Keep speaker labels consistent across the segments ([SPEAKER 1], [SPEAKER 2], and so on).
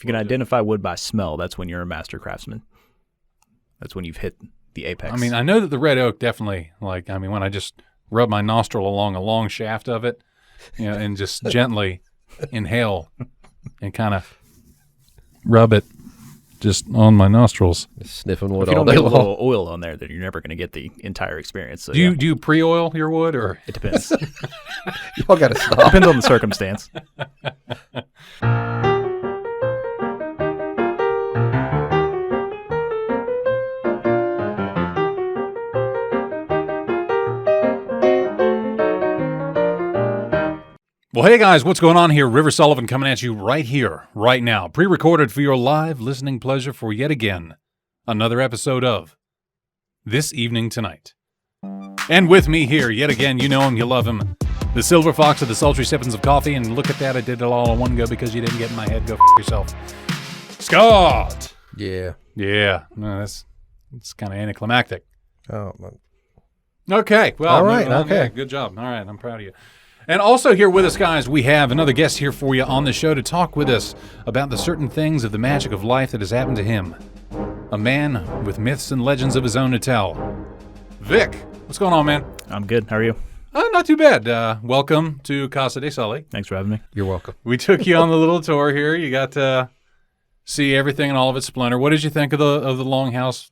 [SPEAKER 1] If you can identify wood by smell, that's when you're a master craftsman. That's when you've hit the apex.
[SPEAKER 2] I mean, I know that the red oak definitely, when I just rub my nostril along a long shaft of it, and just gently inhale and kind of rub it just on my nostrils.
[SPEAKER 3] Just sniffing wood
[SPEAKER 1] if you
[SPEAKER 3] all
[SPEAKER 1] don't
[SPEAKER 3] day
[SPEAKER 1] get a
[SPEAKER 3] long.
[SPEAKER 1] little oil on there, then you're never going to get the entire experience. So,
[SPEAKER 2] Do you pre-oil your wood, or
[SPEAKER 1] It depends.
[SPEAKER 3] Y'all got to stop.
[SPEAKER 1] Depends on the circumstance.
[SPEAKER 2] Well, hey guys, what's going on here? River Sullivan coming at you right here, right now, pre-recorded for your live listening pleasure for yet again another episode of This Evening Tonight. And with me here, yet again, you know him, you love him, the silver fox of the sultry sippings of coffee, and look at that, I did it all in one go because you didn't get in my head. Go f*** yourself. Scott!
[SPEAKER 3] Yeah.
[SPEAKER 2] Yeah, no, it's kind of anticlimactic.
[SPEAKER 3] Oh,
[SPEAKER 2] Okay, well,
[SPEAKER 3] all right,
[SPEAKER 2] okay. Yeah, good job. All right, I'm proud of you. And also here with us, guys, we have another guest here for you on the show to talk with us about the certain things of the magic of life that has happened to him. A man with myths and legends of his own to tell. Vic, what's going on, man?
[SPEAKER 1] I'm good. How are you?
[SPEAKER 2] Not too bad. Welcome to Casa de Sully.
[SPEAKER 1] Thanks for having me.
[SPEAKER 3] you're welcome.
[SPEAKER 2] We took you on the little tour here. You got to see everything in all of its splendor. What did you think of the longhouse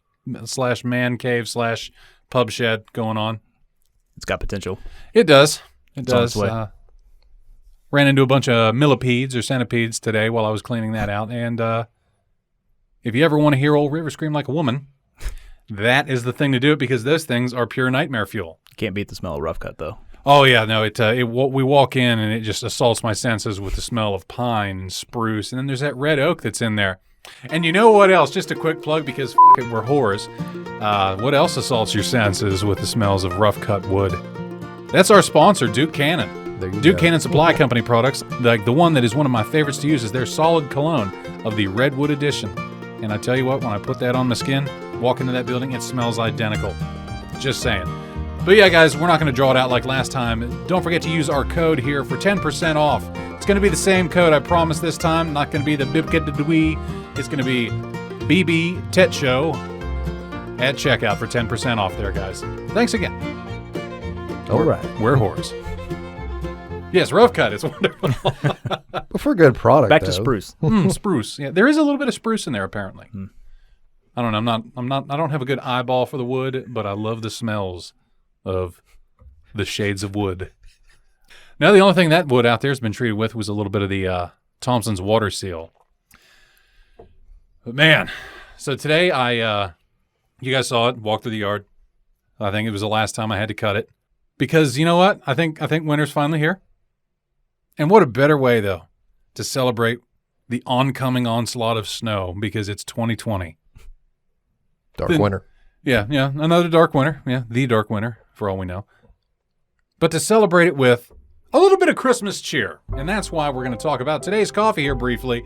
[SPEAKER 2] / man cave / pub shed going on?
[SPEAKER 1] It's got potential.
[SPEAKER 2] It does. It
[SPEAKER 1] It's on its
[SPEAKER 2] does.
[SPEAKER 1] way.
[SPEAKER 2] Ran into a bunch of millipedes or centipedes today while I was cleaning that out. And if you ever want to hear old River scream like a woman, that is the thing to do it, because those things are pure nightmare fuel.
[SPEAKER 1] Can't beat the smell of rough cut, though.
[SPEAKER 2] Oh, yeah. No, we walk in and it just assaults my senses with the smell of pine and spruce. And then there's that red oak that's in there. And you know what else? Just a quick plug, because f*** it, we're whores. What else assaults your senses with the smells of rough cut wood? That's our sponsor, Duke Cannon.
[SPEAKER 3] There you
[SPEAKER 2] Duke
[SPEAKER 3] go.
[SPEAKER 2] Cannon Supply Company products. Like the one that is one of my favorites to use is their solid cologne of the Redwood Edition. And I tell you what, when I put that on my skin, walk into that building, it smells identical. Just saying. But yeah, guys, we're not going to draw it out like last time. Don't forget to use our code here for 10% off. It's going to be the same code, I promise this time. Not going to be the Bibkidadwee. It's going to be BB TET Show at checkout for 10% off there, guys. Thanks again.
[SPEAKER 3] All right.
[SPEAKER 2] We're whores. Yes, rough cut. It's wonderful.
[SPEAKER 3] But for a good product,
[SPEAKER 1] Back to
[SPEAKER 3] though.
[SPEAKER 1] spruce.
[SPEAKER 2] Spruce. Yeah, there is a little bit of spruce in there apparently. I don't know. I don't have a good eyeball for the wood, but I love the smells of the shades of wood. Now, the only thing that wood out there has been treated with was a little bit of the Thompson's water seal. But man, so today you guys saw it. Walked through the yard. I think it was the last time I had to cut it. Because you know what? I think winter's finally here. And what a better way, though, to celebrate the oncoming onslaught of snow, because it's 2020.
[SPEAKER 3] Dark winter.
[SPEAKER 2] Yeah, another dark winter. Yeah, the dark winter, for all we know. But to celebrate it with a little bit of Christmas cheer. And that's why we're going to talk about today's coffee here briefly.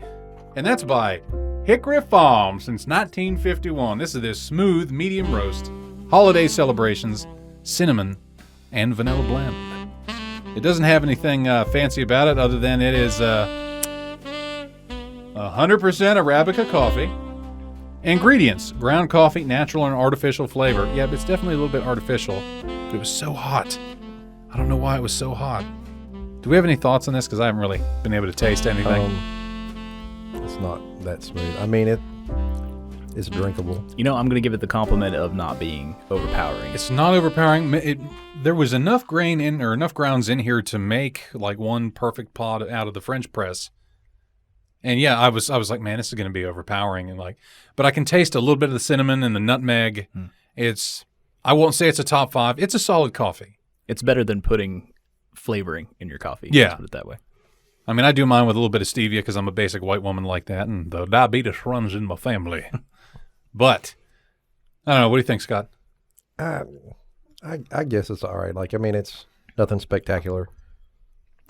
[SPEAKER 2] And that's by Hickory Farm since 1951. This is their smooth medium roast, holiday celebrations, cinnamon, and vanilla blend. It doesn't have anything fancy about it other than it is 100% Arabica coffee. Ingredients: ground coffee, natural and artificial flavor. Yeah, but it's definitely a little bit artificial. But it was so hot. I don't know why it was so hot. Do we have any thoughts on this? Because I haven't really been able to taste anything.
[SPEAKER 3] It's not that smooth. I mean, it's drinkable.
[SPEAKER 1] You know, I'm going to give it the compliment of not being overpowering.
[SPEAKER 2] It's not overpowering. There was enough grain in, or enough grounds in here to make like one perfect pod out of the French press. And yeah, I was like, man, this is going to be overpowering, and but I can taste a little bit of the cinnamon and the nutmeg. I won't say it's a top 5. It's a solid coffee.
[SPEAKER 1] It's better than putting flavoring in your coffee.
[SPEAKER 2] Yeah.
[SPEAKER 1] Let's put it that way.
[SPEAKER 2] I mean, I do mine with a little bit of stevia because I'm a basic white woman like that, and the diabetes runs in my family. But I don't know. What do you think, Scott?
[SPEAKER 3] I guess it's all right. Like, I mean, it's nothing spectacular.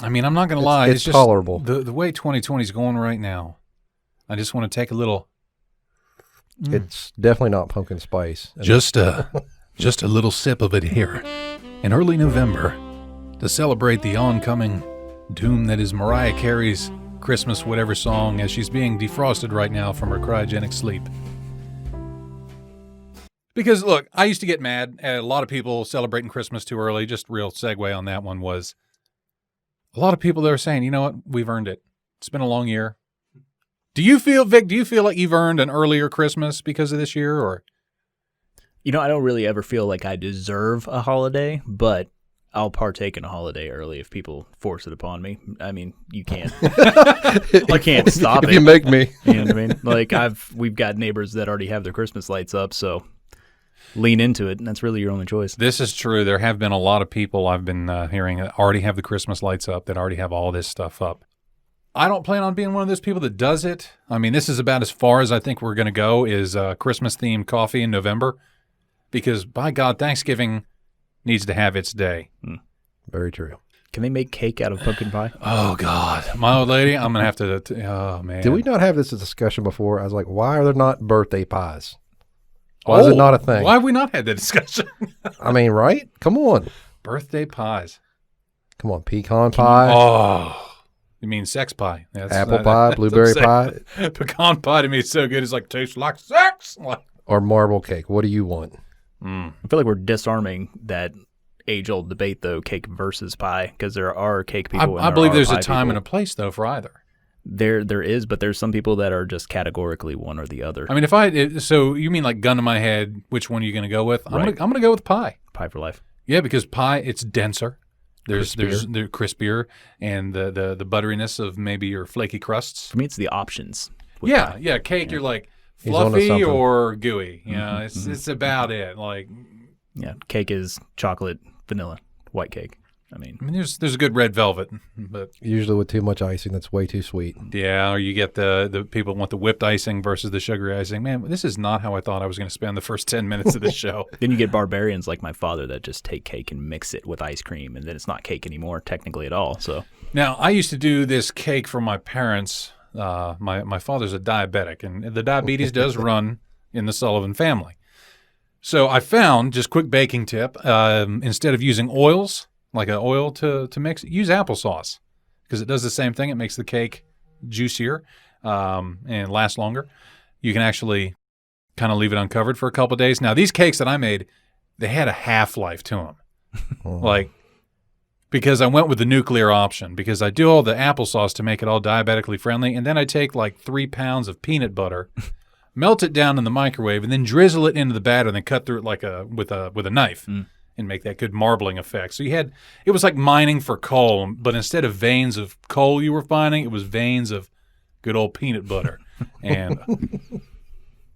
[SPEAKER 2] I mean, I'm not going to lie.
[SPEAKER 3] It's
[SPEAKER 2] just
[SPEAKER 3] tolerable.
[SPEAKER 2] The way 2020 is going right now, I just want to take a little.
[SPEAKER 3] It's definitely not pumpkin spice.
[SPEAKER 2] Just a little sip of it here in early November to celebrate the oncoming doom that is Mariah Carey's Christmas whatever song as she's being defrosted right now from her cryogenic sleep. Because, look, I used to get mad at a lot of people celebrating Christmas too early. Just real segue on that one was a lot of people that are saying, you know what, we've earned it. It's been a long year. Do you feel, Vic, like you've earned an earlier Christmas because of this year? Or
[SPEAKER 1] I don't really ever feel like I deserve a holiday, but I'll partake in a holiday early if people force it upon me. I mean, you can't. I can't stop it.
[SPEAKER 3] If you make me.
[SPEAKER 1] You know what I mean? Like we've got neighbors that already have their Christmas lights up, so lean into it, and that's really your only choice.
[SPEAKER 2] This is true. There have been a lot of people I've been hearing that already have the Christmas lights up, that already have all this stuff up. I don't plan on being one of those people that does it. I mean, this is about as far as I think we're going to go is Christmas-themed coffee in November, because, by God, Thanksgiving needs to have its day.
[SPEAKER 3] Very true.
[SPEAKER 1] Can they make cake out of pumpkin pie?
[SPEAKER 2] Oh, God. My old lady, I'm going to have to, oh, man.
[SPEAKER 3] Did we not have this discussion before? I was like, why are there not birthday pies? Why is it not a thing?
[SPEAKER 2] Why have we not had that discussion?
[SPEAKER 3] I mean, right? Come on.
[SPEAKER 2] Birthday pies.
[SPEAKER 3] Come on, pecan pie.
[SPEAKER 2] Oh. You mean sex pie?
[SPEAKER 3] Apple pie, blueberry pie.
[SPEAKER 2] Pecan pie to me is so good. It's like tastes like sex.
[SPEAKER 3] Or marble cake. What do you want?
[SPEAKER 1] I feel like we're disarming that age-old debate, though, cake versus pie, because there are cake people.
[SPEAKER 2] I believe there's a time and a place, though, for either.
[SPEAKER 1] There is, but there's some people that are just categorically one or the other.
[SPEAKER 2] I mean, so you mean like gun to my head, which one are you going to go with? I'm going to go with pie.
[SPEAKER 1] Pie for life.
[SPEAKER 2] Yeah, because pie, it's denser. There's crispier and the butteriness of maybe your flaky crusts.
[SPEAKER 1] For me, it's the options.
[SPEAKER 2] Yeah, yeah. Cake, you're like fluffy or gooey. You know, it's about it. Like,
[SPEAKER 1] yeah, cake is chocolate, vanilla, white cake. I mean,
[SPEAKER 2] there's a good red velvet, but
[SPEAKER 3] usually with too much icing, that's way too sweet.
[SPEAKER 2] Yeah, or you get the people want the whipped icing versus the sugary icing. Man, this is not how I thought I was going to spend the first 10 minutes of this show.
[SPEAKER 1] Then you get barbarians like my father that just take cake and mix it with ice cream, and then it's not cake anymore, technically at all. So
[SPEAKER 2] now I used to do this cake for my parents. My father's a diabetic, and the diabetes does run in the Sullivan family. So I found, just quick baking tip, instead of using oils, like an oil to mix, use applesauce, because it does the same thing. It makes the cake juicier and last longer. You can actually kind of leave it uncovered for a couple of days. Now, these cakes that I made, they had a half-life to them. Like, because I went with the nuclear option, because I do all the applesauce to make it all diabetically friendly, and then I take like 3 pounds of peanut butter, melt it down in the microwave, and then drizzle it into the batter, and then cut through it like with a knife. And make that good marbling effect. So it was like mining for coal, but instead of veins of coal you were finding, it was veins of good old peanut butter. And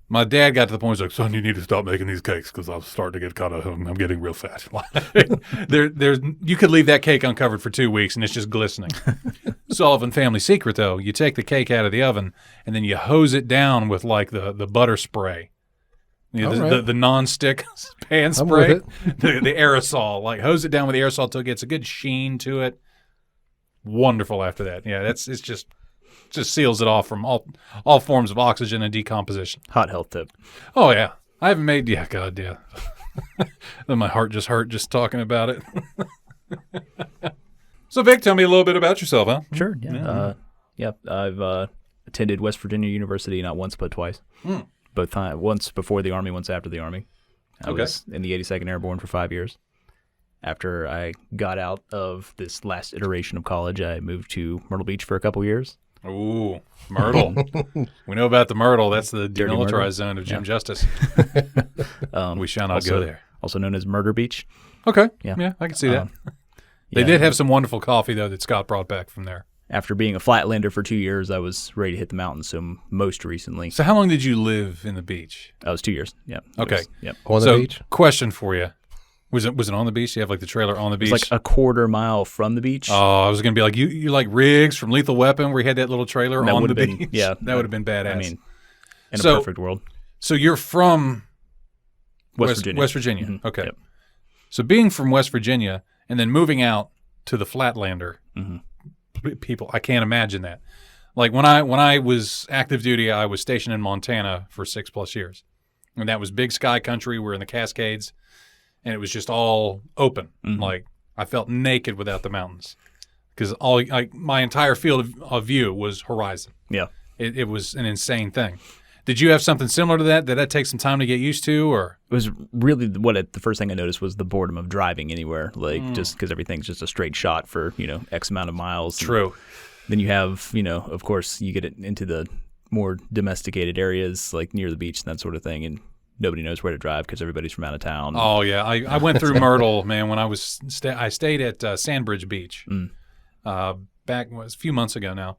[SPEAKER 2] my dad got to the point, he's like, son, you need to stop making these cakes because I'm starting to get kind of, I'm getting real fat. You could leave that cake uncovered for 2 weeks and it's just glistening. Sullivan family secret, though, you take the cake out of the oven and then you hose it down with like the butter spray. You know, the non-stick pan spray, the aerosol, like hose it down with the aerosol till it gets a good sheen to it. Wonderful after that. Yeah, it's just seals it off from all forms of oxygen and decomposition.
[SPEAKER 1] Hot health tip.
[SPEAKER 2] Oh yeah, I haven't made. Yeah, God, yeah. Then my heart just hurt just talking about it. So Vic, tell me a little bit about yourself, huh?
[SPEAKER 1] Sure. Yeah. I've attended West Virginia University not once but twice. Both times, once before the Army, once after the Army. I was in the 82nd Airborne for 5 years. After I got out of this last iteration of college, I moved to Myrtle Beach for a couple years.
[SPEAKER 2] Ooh, Myrtle. We know about the Myrtle. That's the
[SPEAKER 1] Dirty
[SPEAKER 2] demilitarized
[SPEAKER 1] Myrtle.
[SPEAKER 2] zone of Jim Justice. We shall not go there.
[SPEAKER 1] Also known as Murder Beach.
[SPEAKER 2] Okay. Yeah, I can see that. They did have some wonderful coffee, though, that Scott brought back from there.
[SPEAKER 1] After being a flatlander for 2 years, I was ready to hit the mountains. So most recently,
[SPEAKER 2] So how long did you live in the beach?
[SPEAKER 1] I was 2 years. Yeah.
[SPEAKER 2] Okay.
[SPEAKER 1] Yep.
[SPEAKER 3] On the beach?
[SPEAKER 2] Question for you. Was it on the beach? You have like the trailer on the beach?
[SPEAKER 1] It's like a quarter mile from the beach.
[SPEAKER 2] Oh, I was going to be like, you like Riggs from Lethal Weapon where he had that little trailer
[SPEAKER 1] That
[SPEAKER 2] on the
[SPEAKER 1] would've been-
[SPEAKER 2] beach?
[SPEAKER 1] yeah.
[SPEAKER 2] That would have been badass.
[SPEAKER 1] I mean, in
[SPEAKER 2] So-
[SPEAKER 1] a perfect world.
[SPEAKER 2] So you're from
[SPEAKER 1] West Virginia.
[SPEAKER 2] West Virginia.
[SPEAKER 1] Mhm.
[SPEAKER 2] Okay.
[SPEAKER 1] Yep.
[SPEAKER 2] So being from West Virginia and then moving out to the Flatlander, people, I can't imagine that. Like when I was active duty, I was stationed in Montana for 6+ years. And that was big sky country. We're in the Cascades. And it was just all open. Like I felt naked without the mountains. because my entire field of view was horizon.
[SPEAKER 1] Yeah.
[SPEAKER 2] It was an insane thing. Did you have something similar to that? Did that take some time to get used to, or?
[SPEAKER 1] It was really the first thing I noticed was the boredom of driving anywhere, like just because everything's just a straight shot for, X amount of miles.
[SPEAKER 2] True.
[SPEAKER 1] Then you have, of course, you get it into the more domesticated areas, like near the beach and that sort of thing, and nobody knows where to drive because everybody's from out of town.
[SPEAKER 2] Oh, yeah. I went through Myrtle, man, when I stayed at Sandbridge Beach back a few months ago now.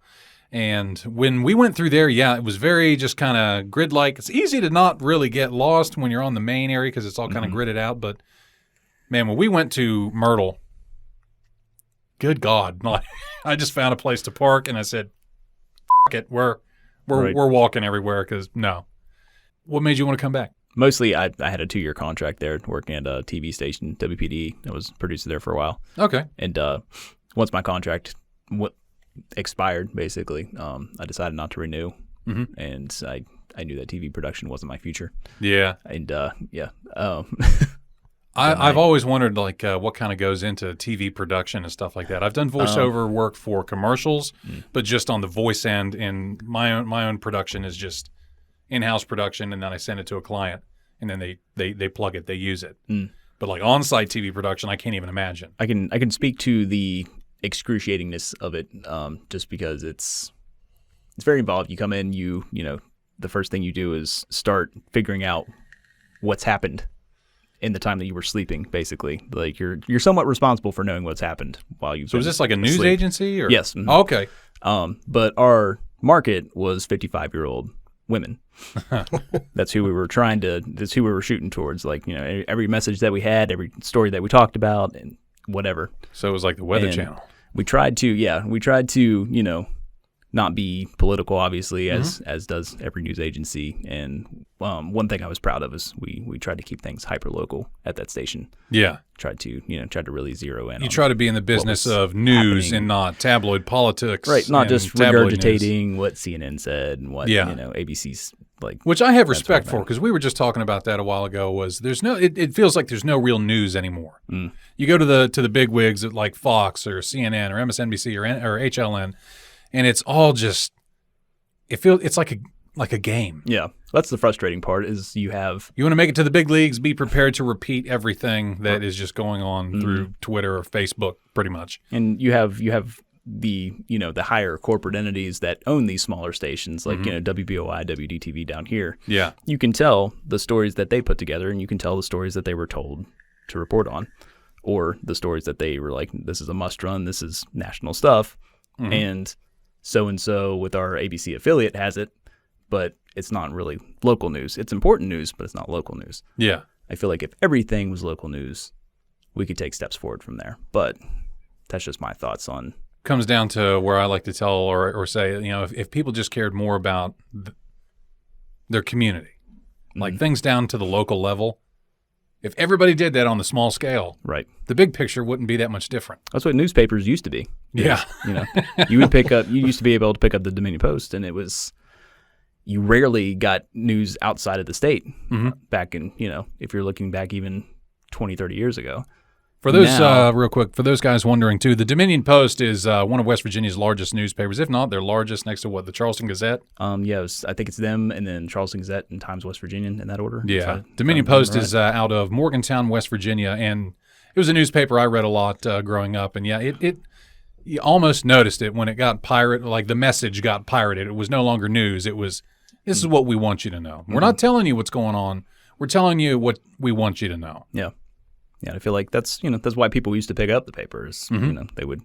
[SPEAKER 2] And when we went through there, yeah, it was very just kind of grid-like. It's easy to not really get lost when you're on the main area because it's all kind of gridded out. But, man, when we went to Myrtle, good God, I just found a place to park, and I said, "F it, we're walking everywhere." Because no, what made you want to come back?
[SPEAKER 1] Mostly, I had a 2-year contract there working at a TV station, WPD. I was a producer there for a while.
[SPEAKER 2] Okay.
[SPEAKER 1] And once my contract expired, basically, I decided not to renew, and I knew that TV production wasn't my future.
[SPEAKER 2] Yeah.
[SPEAKER 1] And
[SPEAKER 2] I've always wondered what kind of goes into TV production and stuff like that. I've done voiceover work for commercials, but just on the voice end, and my own production is just in-house production, and then I send it to a client, and then they plug it, they use it. But like on-site TV production, I can't even imagine.
[SPEAKER 1] I can speak to the excruciatingness of it, just because it's very involved. You come in, the first thing you do is start figuring out what's happened in the time that you were sleeping, basically. Like you're somewhat responsible for knowing what's happened while you've been
[SPEAKER 2] is this like a news
[SPEAKER 1] asleep.
[SPEAKER 2] agency? Or?
[SPEAKER 1] Yes.
[SPEAKER 2] Oh, okay.
[SPEAKER 1] But our market was 55-year-old women. That's who we were shooting towards. Like, every message that we had, every story that we talked about, and whatever.
[SPEAKER 2] So it was like the Weather Channel.
[SPEAKER 1] We tried to, not be political, obviously, as does every news agency. And one thing I was proud of is we tried to keep things hyper local at that station.
[SPEAKER 2] Yeah.
[SPEAKER 1] Tried to really zero in.
[SPEAKER 2] You try to be in the business of news
[SPEAKER 1] happening.
[SPEAKER 2] and not tabloid politics.
[SPEAKER 1] Right. Not just
[SPEAKER 2] tabloid
[SPEAKER 1] regurgitating what CNN said and what ABC's like.
[SPEAKER 2] Which I have respect for, because we were just talking about that a while ago. Was it feels like there's no real news anymore. You go to the big wigs at like Fox or CNN or MSNBC or HLN. And it's all just, it's like a game.
[SPEAKER 1] Yeah, that's the frustrating part. Is you want
[SPEAKER 2] to make it to the big leagues, be prepared to repeat everything that is just going on through Twitter or Facebook, pretty much.
[SPEAKER 1] And you have the the higher corporate entities that own these smaller stations, like WBOI, WDTV down here.
[SPEAKER 2] Yeah,
[SPEAKER 1] you can tell the stories that they put together, and you can tell the stories that they were told to report on, or the stories that they were like, this is a must run, this is national stuff, and so with our ABC affiliate has it, but it's not really local news. It's important news, but it's not local news.
[SPEAKER 2] Yeah.
[SPEAKER 1] I feel like if everything was local news, we could take steps forward from there. But that's just my thoughts on.
[SPEAKER 2] Comes down to where I like to tell or say, if people just cared more about their community, like things down to the local level, if everybody did that on the small scale,
[SPEAKER 1] right,
[SPEAKER 2] the big picture wouldn't be that much different.
[SPEAKER 1] That's what newspapers used to be.
[SPEAKER 2] Yeah.
[SPEAKER 1] You used to be able to pick up the Dominion Post, and you rarely got news outside of the state back in, if you're looking back even 20, 30 years ago.
[SPEAKER 2] For those, real quick, for those guys wondering too, the Dominion Post is one of West Virginia's largest newspapers, if not their largest, next to the Charleston Gazette?
[SPEAKER 1] I think it's them, and then Charleston Gazette and Times West Virginian in that order.
[SPEAKER 2] Yeah, Dominion Post is out of Morgantown, West Virginia, and it was a newspaper I read a lot growing up, and you almost noticed it when it got pirated, like the message got pirated. It was no longer news. It was, this is what we want you to know. We're not telling you what's going on. We're telling you what we want you to know.
[SPEAKER 1] Yeah. Yeah, I feel like that's why people used to pick up the papers. They would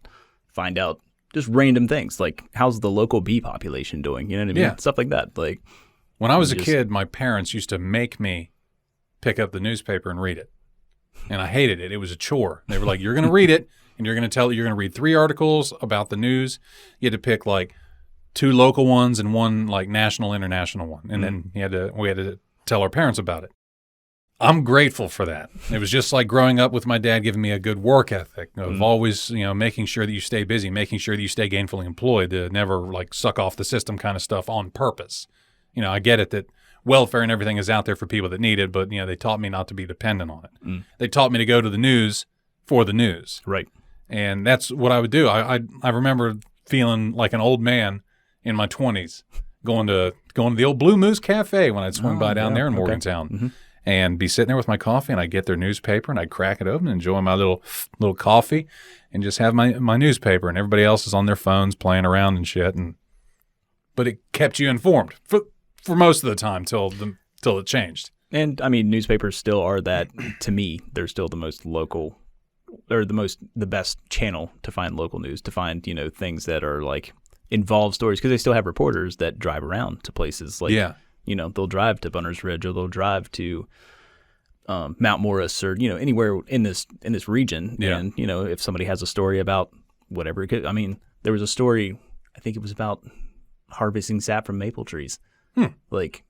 [SPEAKER 1] find out just random things like, how's the local bee population doing? You know what I mean?
[SPEAKER 2] Yeah.
[SPEAKER 1] Stuff like that. Like,
[SPEAKER 2] when I was a kid, my parents used to make me pick up the newspaper and read it, and I hated it. It was a chore. They were like, "You're going to read it, and you're going to read 3 articles about the news. You had to pick like 2 local ones and 1 like national, international one, and then we had to tell our parents about it." I'm grateful for that. It was just like growing up with my dad giving me a good work ethic of always, making sure that you stay busy, making sure that you stay gainfully employed, to never like suck off the system kind of stuff on purpose. I get it that welfare and everything is out there for people that need it, but they taught me not to be dependent on it. They taught me to go to the news for the news.
[SPEAKER 1] Right.
[SPEAKER 2] And that's what I would do. I remember feeling like an old man in my 20s going to the old Blue Moose Cafe when I'd swing by down there in Morgantown and be sitting there with my coffee, and I'd get their newspaper and I'd crack it open and enjoy my little coffee and just have my newspaper, and everybody else is on their phones playing around and shit. But it kept you informed for most of the time till it changed.
[SPEAKER 1] And I mean, newspapers still are that, to me, they're still the most local, or the best channel to find local news, to find, things that are like involved stories, because they still have reporters that drive around to places like, they'll drive to Bunner's Ridge, or they'll drive to Mount Morris, or, anywhere in this region.
[SPEAKER 2] Yeah.
[SPEAKER 1] And, if somebody has a story about whatever it could, I mean, there was a story, I think it was about harvesting sap from maple trees, like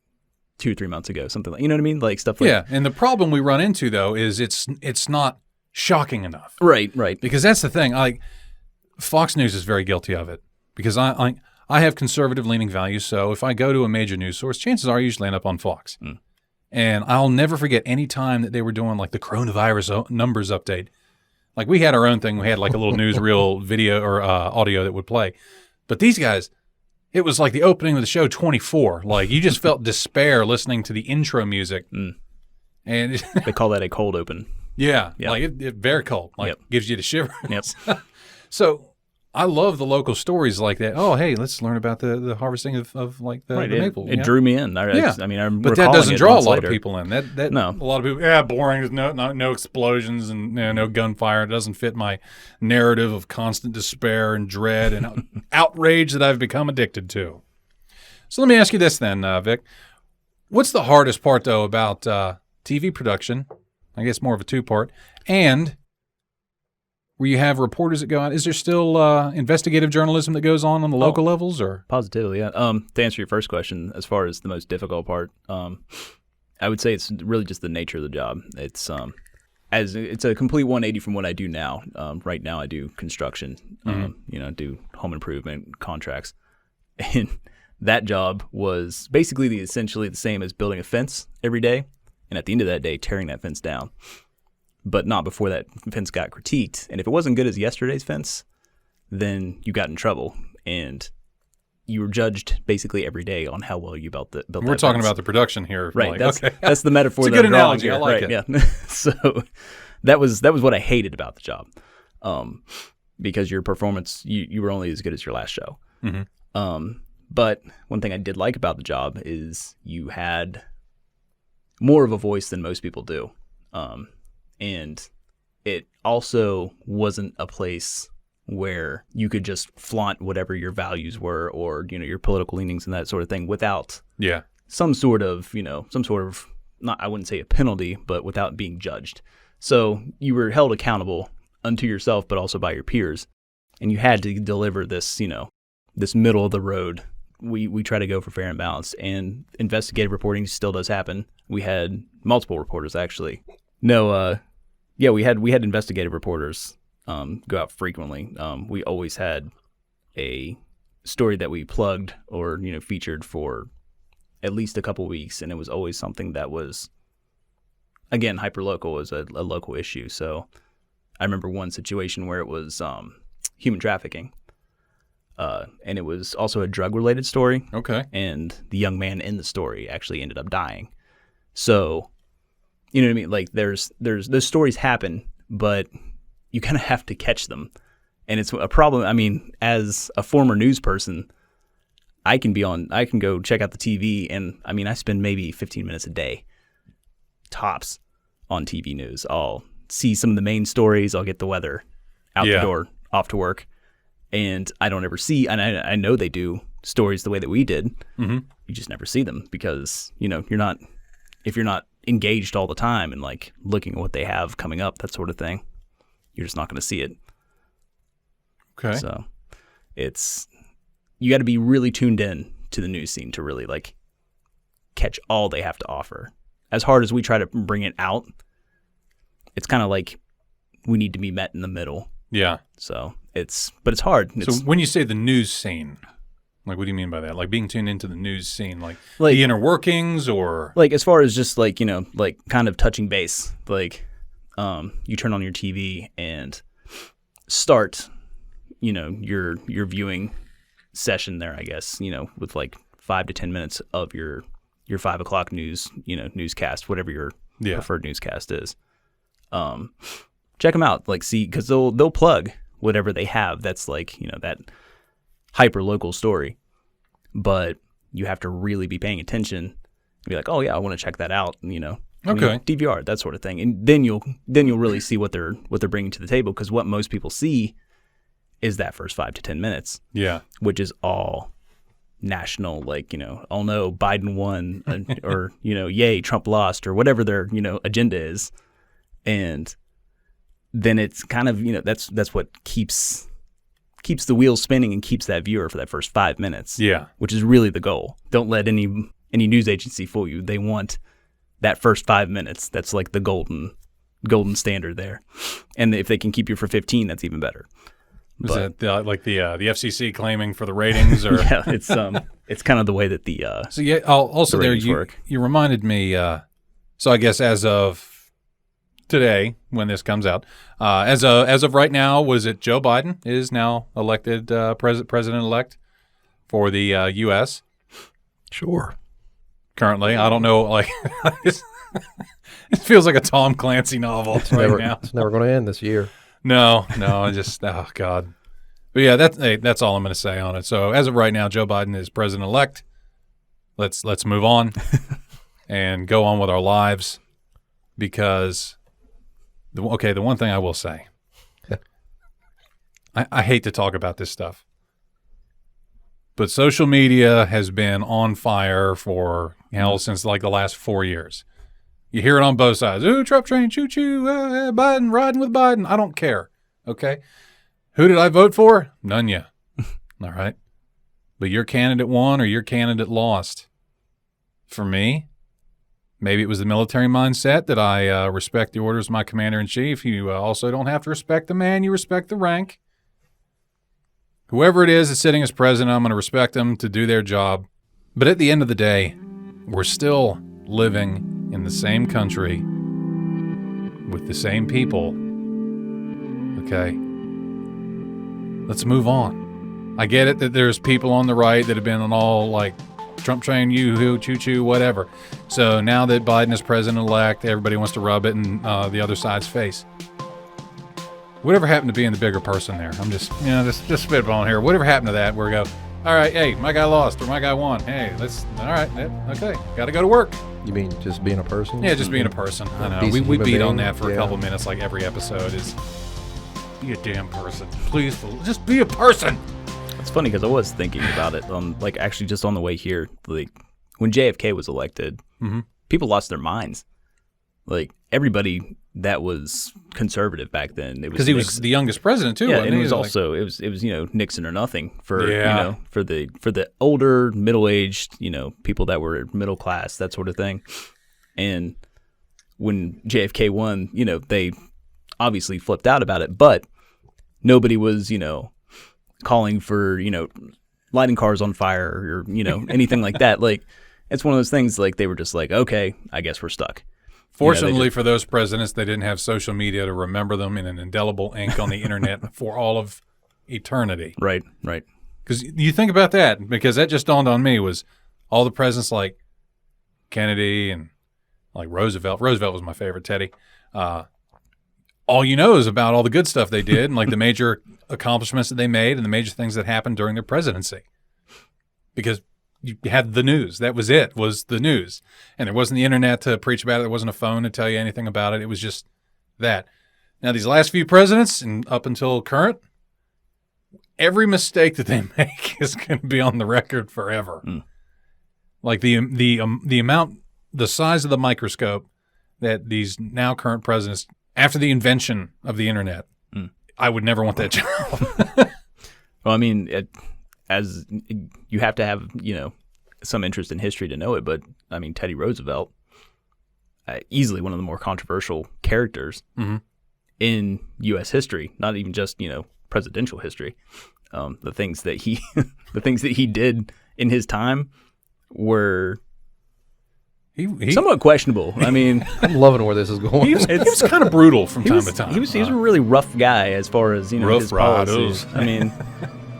[SPEAKER 1] 2 or 3 months ago, something like, you know what I mean? Like stuff like
[SPEAKER 2] Yeah. And the problem we run into, though, is it's not shocking enough.
[SPEAKER 1] Right.
[SPEAKER 2] Because that's the thing. Fox News is very guilty of it, because I have conservative leaning values. So if I go to a major news source, chances are I usually end up on Fox. And I'll never forget any time that they were doing like the coronavirus numbers update. Like we had our own thing. We had like a little newsreel video or audio that would play. But these guys, it was like the opening of the show 24. Like you just felt despair listening to the intro music. And
[SPEAKER 1] they call that a cold open.
[SPEAKER 2] Yeah. Like it very cold. Like gives you the shivers.
[SPEAKER 1] Yep.
[SPEAKER 2] So I love the local stories like that. Oh, hey, let's learn about the harvesting of like the maple.
[SPEAKER 1] It drew me in.
[SPEAKER 2] But that doesn't draw a lot of people in. That
[SPEAKER 1] no.
[SPEAKER 2] A lot of people, boring. There's no explosions and no gunfire. It doesn't fit my narrative of constant despair and dread and outrage that I've become addicted to. So let me ask you this then, Vic. What's the hardest part, though, about TV production? I guess more of a two-part. And where you have reporters that go out, is there still investigative journalism that goes on the local levels, or?
[SPEAKER 1] Positively, yeah. To answer your first question, as far as the most difficult part, I would say it's really just the nature of the job. It's it's a complete 180 from what I do now. Right now, I do construction, do home improvement contracts, and that job was basically essentially the same as building a fence every day, and at the end of that day, tearing that fence down. But not before that fence got critiqued. And if it wasn't good as yesterday's fence, then you got in trouble. And you were judged basically every day on how well you built that fence.
[SPEAKER 2] We're talking about the production here.
[SPEAKER 1] Right. That's the metaphor.
[SPEAKER 2] It's a good analogy. I like it.
[SPEAKER 1] Yeah. So that was what I hated about the job. Because your performance, you were only as good as your last show. But one thing I did like about the job is you had more of a voice than most people do. And it also wasn't a place where you could just flaunt whatever your values were, or, your political leanings and that sort of thing, without some sort of, not, I wouldn't say a penalty, but without being judged. So you were held accountable unto yourself, but also by your peers. And you had to deliver this, this middle of the road. We try to go for fair and balanced, and investigative reporting still does happen. We had multiple reporters, actually. No, we had investigative reporters go out frequently. We always had a story that we plugged or featured for at least a couple weeks, and it was always something that was, again, hyper-local, was a local issue. So I remember one situation where it was human trafficking, and it was also a drug-related story.
[SPEAKER 2] Okay.
[SPEAKER 1] And the young man in the story actually ended up dying. So, you know what I mean? Like there's those stories happen, but you kind of have to catch them. And it's a problem. I mean, as a former news person, I can go check out the TV, and I mean, I spend maybe 15 minutes a day, tops, on TV news. I'll see some of the main stories. I'll get the weather, out the door, off to work, and I don't ever see. And I know they do stories the way that we did. You just never see them because if you're not engaged all the time and like looking at what they have coming up, that sort of thing, you're just not going to see it.
[SPEAKER 2] Okay.
[SPEAKER 1] So you got to be really tuned in to the news scene to really like catch all they have to offer. As hard as we try to bring it out, it's kind of like we need to be met in the middle.
[SPEAKER 2] Yeah.
[SPEAKER 1] So it's hard.
[SPEAKER 2] So when you say the news scene, like what do you mean by that? Like being tuned into the news scene, like the inner workings, or
[SPEAKER 1] like as far as just like, like kind of touching base, like you turn on your TV and start, your viewing session there, I guess, with like 5 to 10 minutes of your 5 o'clock news, newscast, whatever your preferred newscast is. Check them out, like see, because they'll plug whatever they have that's like, that hyper local story, but you have to really be paying attention and be like, oh yeah, I want to check that out,
[SPEAKER 2] Okay.
[SPEAKER 1] DVR, that sort of thing, and then you'll really see what they're bringing to the table, because what most people see is that first 5 to 10 minutes, which is all national, like, oh no, Biden won, or yay, Trump lost, or whatever their agenda is, and then it's kind of that's what keeps the wheels spinning and keeps that viewer for that first 5 minutes, which is really the goal. Don't let any news agency fool you. They want that first 5 minutes. That's like the golden standard there, and if they can keep you for 15, that's even better.
[SPEAKER 2] Is that like the FCC claiming for the ratings, or
[SPEAKER 1] yeah, it's kind of the way that the
[SPEAKER 2] so yeah. Also,
[SPEAKER 1] the
[SPEAKER 2] there
[SPEAKER 1] work.
[SPEAKER 2] You reminded me. So I guess as of today, when this comes out, as of right now, was it Joe Biden is now elected president-elect for the U.S.
[SPEAKER 3] Sure.
[SPEAKER 2] Currently, I don't know. Like, it feels like a Tom Clancy novel now.
[SPEAKER 3] It's never going to end this year.
[SPEAKER 2] No, I just oh god. But yeah, that's all I'm going to say on it. So as of right now, Joe Biden is president-elect. Let's move on and go on with our lives, because the one thing I will say, I hate to talk about this stuff, but social media has been on fire for since like the last 4 years. You hear it on both sides. Ooh, Trump train, choo-choo, Biden, riding with Biden. I don't care, okay? Who did I vote for? None ya. All right? But your candidate won or your candidate lost. For me, maybe it was the military mindset that I respect the orders of my commander-in-chief. You also don't have to respect the man. You respect the rank. Whoever it is that's sitting as president, I'm going to respect them to do their job. But at the end of the day, we're still living in the same country with the same people. Okay? Let's move on. I get it that there's people on the right that have been on all like Trump train, yoo-hoo, choo-choo, whatever. So now that Biden is president-elect, everybody wants to rub it in the other side's face. Whatever happened to being the bigger person there? I'm just spitballing here. Whatever happened to that where we go, all right, hey, my guy lost or my guy won. Hey, all right, okay, got to go to work.
[SPEAKER 3] You mean just being a person?
[SPEAKER 2] Yeah, just being a person. I know. We beat on that for a couple minutes, like every episode is, be a damn person. Please, just be a person.
[SPEAKER 1] It's funny because I was thinking about it, like actually just on the way here, like when JFK was elected, people lost their minds. Like everybody that was conservative back then,
[SPEAKER 2] because he was the youngest president too.
[SPEAKER 1] Yeah,
[SPEAKER 2] wasn't
[SPEAKER 1] and
[SPEAKER 2] he?
[SPEAKER 1] it was also it was Nixon or nothing for for the older middle aged people that were middle class, that sort of thing. And when JFK won, they obviously flipped out about it, but nobody was calling for lighting cars on fire or anything like that. Like it's one of those things, like they were just like, okay, I guess we're stuck.
[SPEAKER 2] Fortunately for those presidents, they didn't have social media to remember them in an indelible ink on the internet for all of eternity.
[SPEAKER 1] Right.
[SPEAKER 2] Because you think about that, because that just dawned on me, was all the presidents like Kennedy and like Roosevelt. Roosevelt was my favorite, Teddy. All you know is about all the good stuff they did and like the major accomplishments that they made and the major things that happened during their presidency. Because you had the news. That was it, was the news. And there wasn't the internet to preach about it. There wasn't a phone to tell you anything about it. It was just that. Now, these last few presidents and up until current, every mistake that they make is going to be on the record forever. Like the amount, the size of the microscope that these now current presidents, after the invention of the internet, I would never want that job.
[SPEAKER 1] Well, I mean, as you have to have, some interest in history to know it, but I mean, Teddy Roosevelt, easily one of the more controversial characters in U.S. history, not even just, presidential history. The things that he did in his time were
[SPEAKER 2] He
[SPEAKER 1] Somewhat questionable. I mean,
[SPEAKER 3] I'm loving where this is going.
[SPEAKER 2] he was kind of brutal from time to time.
[SPEAKER 1] He was a really rough guy as far as
[SPEAKER 2] Rough
[SPEAKER 1] his policies.
[SPEAKER 2] Riders.
[SPEAKER 1] I mean,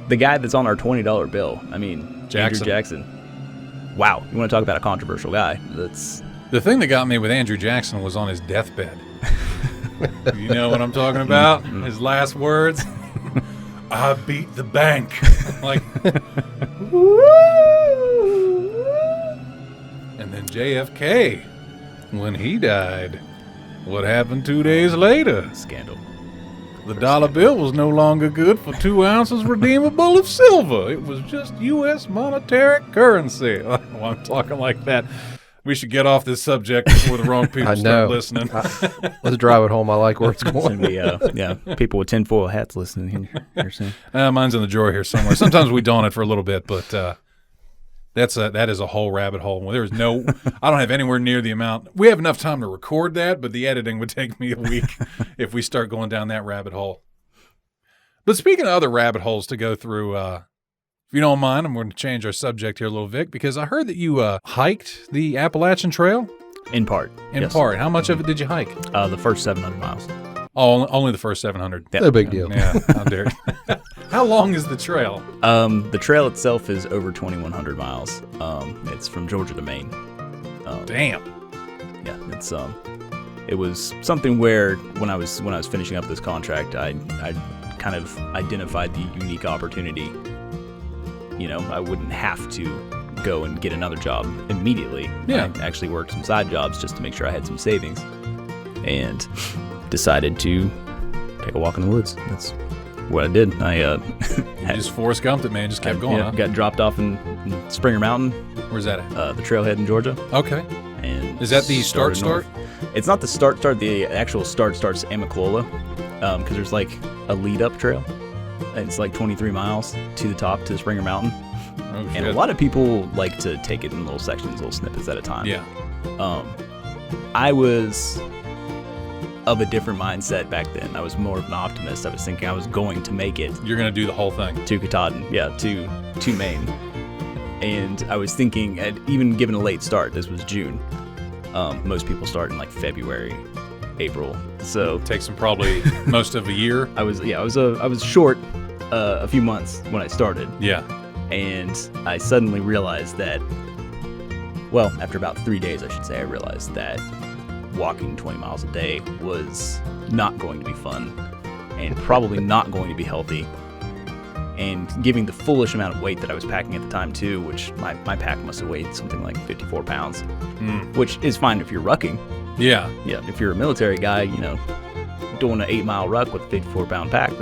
[SPEAKER 1] the guy that's on our $20 bill. I mean, Andrew Jackson. Wow, you want to talk about a controversial guy? That's
[SPEAKER 2] the thing that got me with Andrew Jackson was on his deathbed. You know what I'm talking about? His last words. I beat the bank. Like, and then JFK, when he died, what happened 2 days later?
[SPEAKER 1] scandal.
[SPEAKER 2] The dollar bill was no longer good for 2 ounces redeemable of silver. It was just U.S. monetary currency. Well, I'm talking like that. We should get off this subject before the wrong people start listening.
[SPEAKER 3] Let's drive it home. I like where it's going.
[SPEAKER 1] People with tinfoil hats listening here soon.
[SPEAKER 2] Mine's in the drawer here somewhere. Sometimes we don it for a little bit, but that is a whole rabbit hole. There's no, I don't have anywhere near the amount. We have enough time to record that, but the editing would take me a week if we start going down that rabbit hole. But speaking of other rabbit holes to go through, if you don't mind, I'm going to change our subject here a little, Vic, because I heard that you hiked the Appalachian Trail.
[SPEAKER 1] In part.
[SPEAKER 2] In part. How much of it did you hike?
[SPEAKER 1] The first 700 miles.
[SPEAKER 2] Oh, only the first 700.
[SPEAKER 3] No big deal.
[SPEAKER 2] Yeah, how dare you. How long is the trail?
[SPEAKER 1] The trail itself is over 2,100 miles. It's from Georgia to Maine.
[SPEAKER 2] Damn.
[SPEAKER 1] Yeah, it's it was something where when I was finishing up this contract, I kind of identified the unique opportunity. I wouldn't have to go and get another job immediately.
[SPEAKER 2] Yeah.
[SPEAKER 1] I actually worked some side jobs just to make sure I had some savings, and decided to take a walk in the woods. That's what I did.
[SPEAKER 2] You just Forrest Gumped it, man. Just kept going.
[SPEAKER 1] Yeah, got dropped off in Springer Mountain.
[SPEAKER 2] Where's that at?
[SPEAKER 1] The trailhead in Georgia.
[SPEAKER 2] Okay.
[SPEAKER 1] And
[SPEAKER 2] is that the start?
[SPEAKER 1] It's not the start. The actual start starts Amicalola, because there's like a lead up trail. And it's like 23 miles to the top to the Springer Mountain.
[SPEAKER 2] Oh, shit.
[SPEAKER 1] And a lot of people like to take it in little sections, little snippets at a time.
[SPEAKER 2] Yeah.
[SPEAKER 1] I was of a different mindset back then. I was more of an optimist. I was thinking I was going to make it.
[SPEAKER 2] You're going to do the whole thing.
[SPEAKER 1] To Katahdin, to Maine. And I was thinking, even given a late start, this was June. Most people start in like February, April. So
[SPEAKER 2] it takes them probably most of a year.
[SPEAKER 1] I was short a few months when I started.
[SPEAKER 2] Yeah.
[SPEAKER 1] And I suddenly realized that, well, after about 3 days, I should say, I realized that walking 20 miles a day was not going to be fun and probably not going to be healthy. And giving the foolish amount of weight that I was packing at the time, too, which my pack must have weighed something like 54 pounds, which is fine if you're rucking.
[SPEAKER 2] Yeah.
[SPEAKER 1] Yeah, if you're a military guy, doing an 8-mile ruck with a 54-pound pack,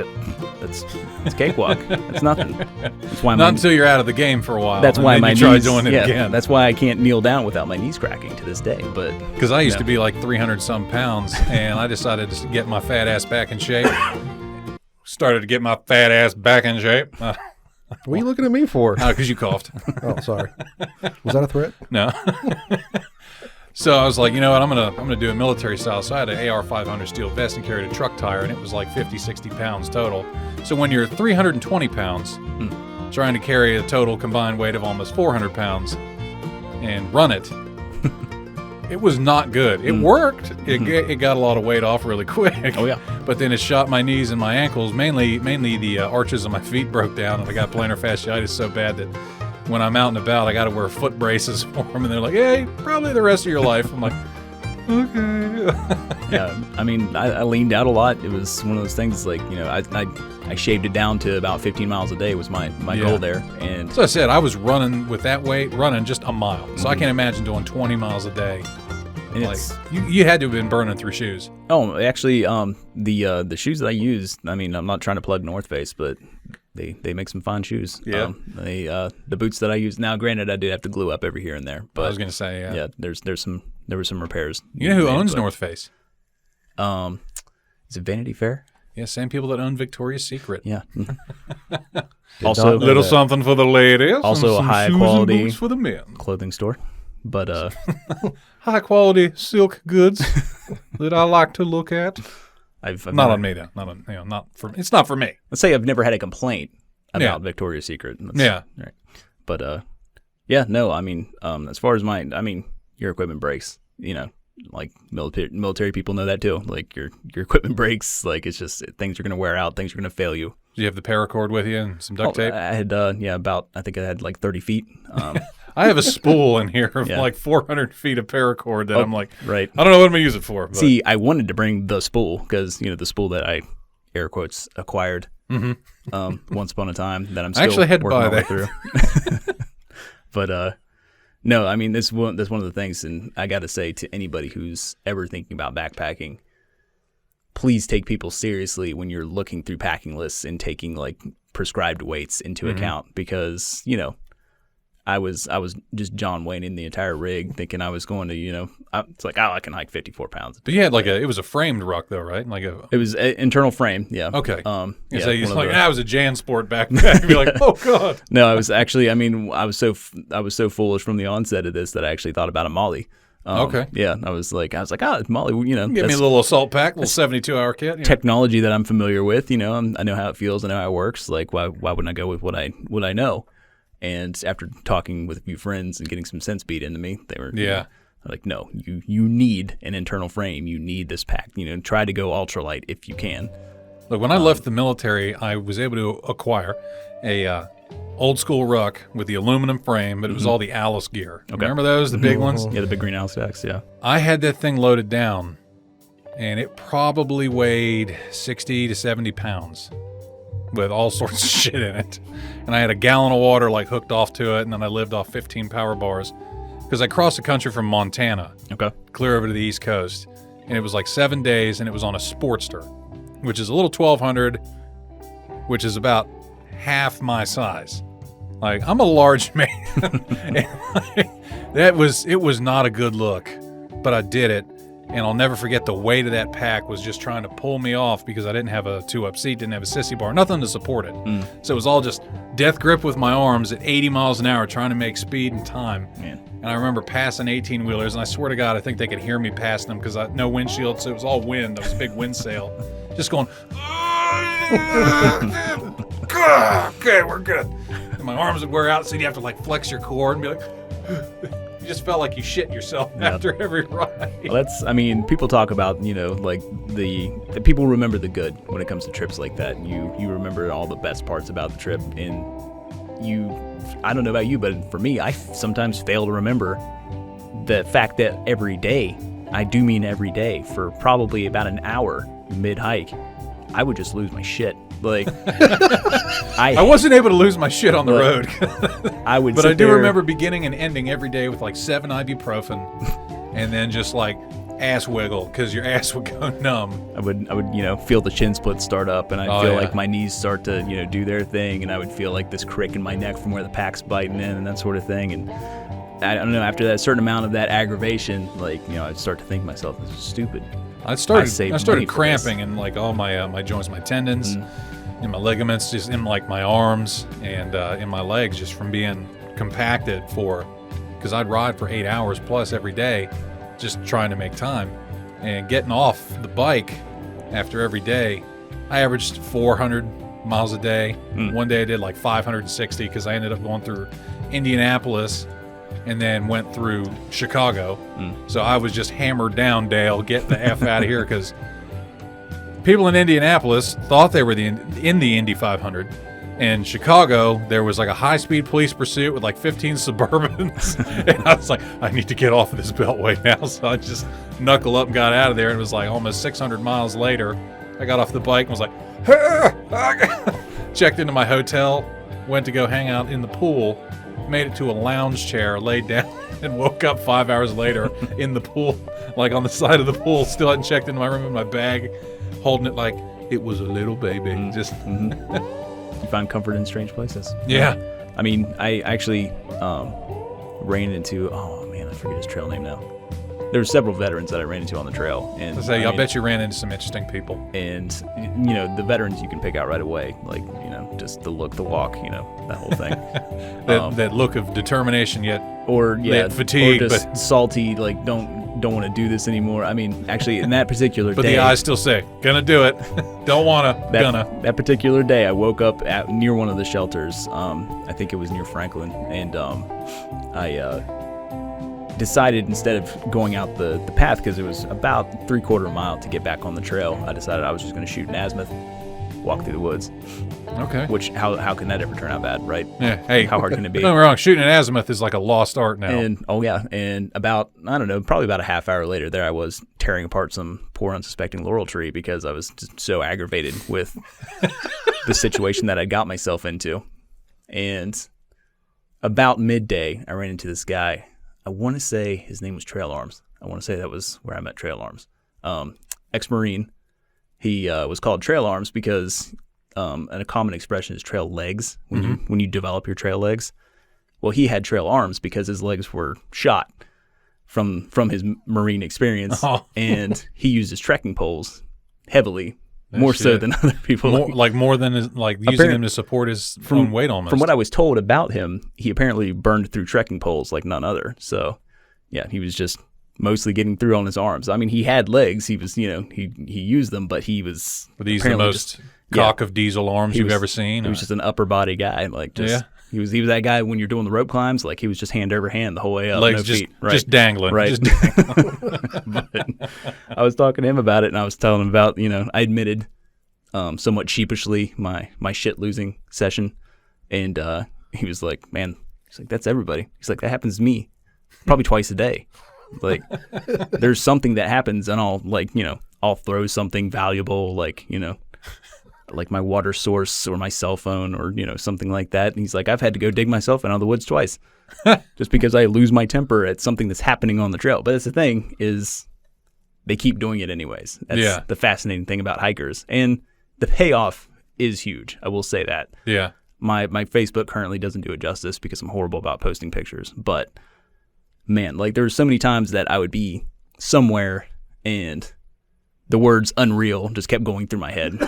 [SPEAKER 1] that's cakewalk. That's nothing. That's why
[SPEAKER 2] not until you're out of the game for a while.
[SPEAKER 1] That's why my
[SPEAKER 2] try
[SPEAKER 1] knees.
[SPEAKER 2] doing it again.
[SPEAKER 1] That's why I can't kneel down without my knees cracking to this day. But
[SPEAKER 2] because I used to be like 300-some pounds, and I decided to get my fat ass back in shape. Started to get my fat ass back in shape.
[SPEAKER 3] What are you looking at me for?
[SPEAKER 2] Because you coughed.
[SPEAKER 3] Oh, sorry. Was that a threat?
[SPEAKER 2] No. So I was like, you know what, I'm gonna do a military style. So I had an AR-500 steel vest and carried a truck tire, and it was like 50, 60 pounds total. So when you're 320 pounds, trying to carry a total combined weight of almost 400 pounds and run it, it was not good. It worked. It got a lot of weight off really quick.
[SPEAKER 1] Oh, yeah.
[SPEAKER 2] But then it shot my knees and my ankles. Mainly the arches of my feet broke down, and I got plantar fasciitis so bad that when I'm out and about, I got to wear foot braces for them. And they're like, hey, probably the rest of your life. I'm like, okay.
[SPEAKER 1] Yeah, I mean, I leaned out a lot. It was one of those things like, I shaved it down to about 15 miles a day was my goal there. And
[SPEAKER 2] so I said, I was running with that weight, running just a mile. So I can't imagine doing 20 miles a day.
[SPEAKER 1] And
[SPEAKER 2] like, you had to have been burning through shoes.
[SPEAKER 1] Oh, actually, the shoes that I used, I mean, I'm not trying to plug North Face, but they make some fine shoes.
[SPEAKER 2] Yeah.
[SPEAKER 1] The boots that I use now, granted, I did have to glue up every here and there. But
[SPEAKER 2] I was going to say, yeah.
[SPEAKER 1] Yeah, there were some repairs.
[SPEAKER 2] You know who owns North Face?
[SPEAKER 1] Is it Vanity Fair?
[SPEAKER 2] Yeah, same people that own Victoria's Secret.
[SPEAKER 1] Yeah.
[SPEAKER 3] Also,
[SPEAKER 2] little something for the ladies.
[SPEAKER 1] Also
[SPEAKER 2] and
[SPEAKER 1] a high
[SPEAKER 2] shoes
[SPEAKER 1] quality
[SPEAKER 2] and boots for the men.
[SPEAKER 1] Clothing store, but
[SPEAKER 2] high quality silk goods that I like to look at.
[SPEAKER 1] I've
[SPEAKER 2] not on me though. Not for. It's not for me.
[SPEAKER 1] Let's say I've never had a complaint about Victoria's Secret.
[SPEAKER 2] Yeah.
[SPEAKER 1] Right. But yeah, no. I mean, as far as your equipment breaks. You know, like military people know that too. Like your equipment breaks. Like it's just things are gonna wear out. Things are gonna fail you.
[SPEAKER 2] Do you have the paracord with you and some duct tape?
[SPEAKER 1] I had I think I had like 30 feet.
[SPEAKER 2] I have a spool in here of like 400 feet of paracord that I'm like,
[SPEAKER 1] right.
[SPEAKER 2] I don't know what I'm gonna use it for. But.
[SPEAKER 1] See, I wanted to bring the spool because the spool that I air quotes acquired once upon a time that I'm still
[SPEAKER 2] actually had to
[SPEAKER 1] working
[SPEAKER 2] buy
[SPEAKER 1] my way
[SPEAKER 2] that.
[SPEAKER 1] through. But no, I mean that's one of the things, and I got to say to anybody who's ever thinking about backpacking, please take people seriously when you're looking through packing lists and taking like prescribed weights into account, because I was just John Wayne in the entire rig, thinking I was going to, it's like, I can hike 54 pounds.
[SPEAKER 2] But you had it was a framed ruck though, right?
[SPEAKER 1] It was an internal frame, yeah.
[SPEAKER 2] Okay.
[SPEAKER 1] Yeah,
[SPEAKER 2] so it's like, I was a JanSport backpack. You'd be like, oh God.
[SPEAKER 1] No, I was actually, I was so foolish from the onset of this that I actually thought about a Molly.
[SPEAKER 2] Okay.
[SPEAKER 1] Yeah, I was like, Molly,
[SPEAKER 2] Give me a little assault pack, a little 72-hour kit.
[SPEAKER 1] Technology that I'm familiar with, I know how it feels, I know how it works. Like, why wouldn't I go with what I know? And after talking with a few friends and getting some sense beat into me, they were like, no, you need an internal frame. You need this pack. Try to go ultralight if you can.
[SPEAKER 2] Look, when I left the military, I was able to acquire a old school ruck with the aluminum frame, but it was all the Alice gear. Okay. Remember those, the big ones?
[SPEAKER 1] Yeah, the big green Alice stacks, yeah.
[SPEAKER 2] I had that thing loaded down, and it probably weighed 60 to 70 pounds. With all sorts of shit in it. And I had a gallon of water hooked off to it, and then I lived off 15 power bars. Because I crossed the country from Montana, clear over to the East Coast. And it was 7 days, and it was on a Sportster, which is a little 1200, which is about half my size. I'm a large man. It was not a good look, but I did it. And I'll never forget the weight of that pack was just trying to pull me off because I didn't have a 2-up seat, didn't have a sissy bar, nothing to support it. So it was all just death grip with my arms at 80 miles an hour trying to make speed and time.
[SPEAKER 1] Man.
[SPEAKER 2] And I remember passing 18-wheelers, and I swear to God, I think they could hear me passing them because no windshield, so it was all wind. There was a big wind sail. Just going, okay, we're good. And my arms would wear out, so you'd have to flex your core and be like... You just felt like you shit yourself after every ride.
[SPEAKER 1] Well, people talk about, the people remember the good when it comes to trips like that. You remember all the best parts about the trip, and I don't know about you, but for me, I sometimes fail to remember the fact that every day, I do mean every day, for probably about an hour mid-hike, I would just lose my shit. I
[SPEAKER 2] wasn't able to lose my shit on the road.
[SPEAKER 1] But
[SPEAKER 2] I do remember beginning and ending every day with 7 ibuprofen, and then just ass wiggle because your ass would go numb.
[SPEAKER 1] I would feel the chin splits start up, and I'd feel like my knees start to do their thing, and I would feel like this crick in my neck from where the pack's biting in and that sort of thing. And I don't know, after that certain amount of that aggravation, I'd start to think to myself, this is stupid.
[SPEAKER 2] I started cramping in all my joints, my tendons, in my ligaments, just in my arms and in my legs, just from being compacted because I'd ride for 8 hours plus every day, just trying to make time. And getting off the bike after every day, I averaged 400 miles a day. One day I did 560 because I ended up going through Indianapolis and then went through Chicago. So I was just hammered down, Dale, get the F out of here, because people in Indianapolis thought they were in the Indy 500. In Chicago, there was a high-speed police pursuit with 15 Suburbans. And I was like, I need to get off of this beltway now. So I just knuckle up and got out of there. And it was almost 600 miles later, I got off the bike and was like, checked into my hotel, went to go hang out in the pool, made it to a lounge chair, laid down, and woke up 5 hours later in the pool, on the side of the pool. Still hadn't checked into my room in my bag, holding it like it was a little baby.
[SPEAKER 1] You find comfort in strange places.
[SPEAKER 2] Yeah.
[SPEAKER 1] I actually ran into, I forget his trail name now. There were several veterans that I ran into on the trail. And
[SPEAKER 2] I bet you ran into some interesting people.
[SPEAKER 1] And, the veterans you can pick out right away. Just the look, the walk, that whole thing.
[SPEAKER 2] that look of determination yet
[SPEAKER 1] fatigue. Or just but salty, don't want to do this anymore. Actually, in that particular day.
[SPEAKER 2] But the eyes still say, gonna do it. Don't wanna, gonna.
[SPEAKER 1] That particular day, I woke up near one of the shelters. I think it was near Franklin. And decided instead of going out the path, because it was about 3/4 mile to get back on the trail, I decided I was just going to shoot an azimuth, walk through the woods.
[SPEAKER 2] Okay.
[SPEAKER 1] Which, how can that ever turn out bad, right?
[SPEAKER 2] Yeah. Hey,
[SPEAKER 1] how hard can it be?
[SPEAKER 2] Don't get me wrong. Shooting an azimuth is like a lost art now.
[SPEAKER 1] And about, I don't know, probably about a half hour later, there I was tearing apart some poor unsuspecting laurel tree because I was just so aggravated with the situation that I got myself into. And about midday, I ran into this guy. I want to say his name was Trail Arms. I want to say that was where I met Trail Arms. Ex-Marine. He was called Trail Arms because and a common expression is trail legs when you develop your trail legs. Well, he had trail arms because his legs were shot from his Marine experience, and he used his trekking poles heavily, more so than other people.
[SPEAKER 2] More than using them to support his own weight almost.
[SPEAKER 1] From what I was told about him, he apparently burned through trekking poles like none other. So, yeah, he was just mostly getting through on his arms. I mean, he had legs. He was, he used them, but he was.
[SPEAKER 2] Were these the most cock of diesel arms you've ever seen?
[SPEAKER 1] He was just an upper body guy. He was that guy when you're doing the rope climbs. Like he was just hand over hand the whole way up.
[SPEAKER 2] Legs
[SPEAKER 1] no feet. Right.
[SPEAKER 2] Just dangling.
[SPEAKER 1] Right.
[SPEAKER 2] Just dangling.
[SPEAKER 1] But I was talking to him about it, and I was telling him about, I admitted somewhat sheepishly my shit losing session, and he was like, man, he's like, that's everybody. He's like, that happens to me probably twice a day. Like, there's something that happens, and I'll throw something valuable, like my water source or my cell phone or, something like that. And he's like, I've had to go dig myself out of the woods twice just because I lose my temper at something that's happening on the trail. But that's the thing, is they keep doing it anyways. That's the fascinating thing about hikers. And the payoff is huge. I will say that.
[SPEAKER 2] Yeah.
[SPEAKER 1] My Facebook currently doesn't do it justice because I'm horrible about posting pictures. But man, like there were so many times that I would be somewhere and the words unreal just kept going through my head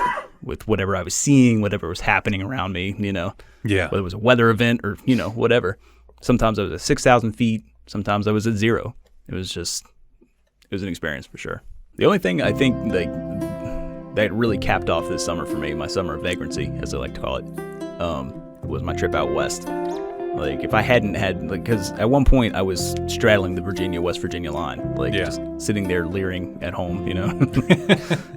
[SPEAKER 1] with whatever I was seeing, whatever was happening around me,
[SPEAKER 2] Yeah.
[SPEAKER 1] Whether it was a weather event or, whatever. Sometimes I was at 6,000 feet. Sometimes I was at 0. It was an experience for sure. The only thing I think that really capped off this summer for me, my summer of vagrancy, as I like to call it, was my trip out west. Like, if I hadn't had, because at one point I was straddling the West Virginia line, just sitting there leering at home,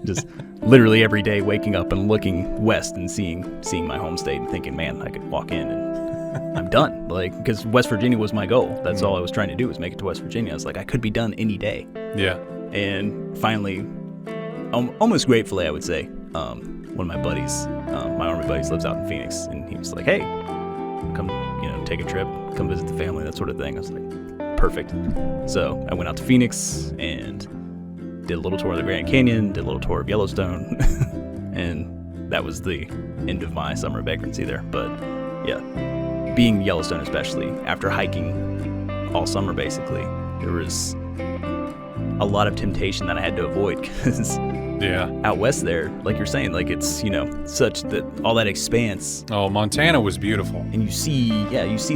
[SPEAKER 1] just literally every day waking up and looking west and seeing my home state and thinking, man, I could walk in and I'm done. Like, because West Virginia was my goal. That's all I was trying to do, was make it to West Virginia. I was like, I could be done any day.
[SPEAKER 2] Yeah.
[SPEAKER 1] And finally, almost gratefully, I would say, one of my buddies, my Army buddies, lives out in Phoenix, and he was like, hey, come, take a trip, come visit the family, that sort of thing. I was like, perfect. So I went out to Phoenix and did a little tour of the Grand Canyon, did a little tour of Yellowstone, and that was the end of my summer vagrancy there. But yeah, being Yellowstone especially, after hiking all summer basically, there was a lot of temptation that I had to avoid because out west there, like you're saying, like it's, such that all that expanse. Oh,
[SPEAKER 2] Montana was beautiful.
[SPEAKER 1] And you see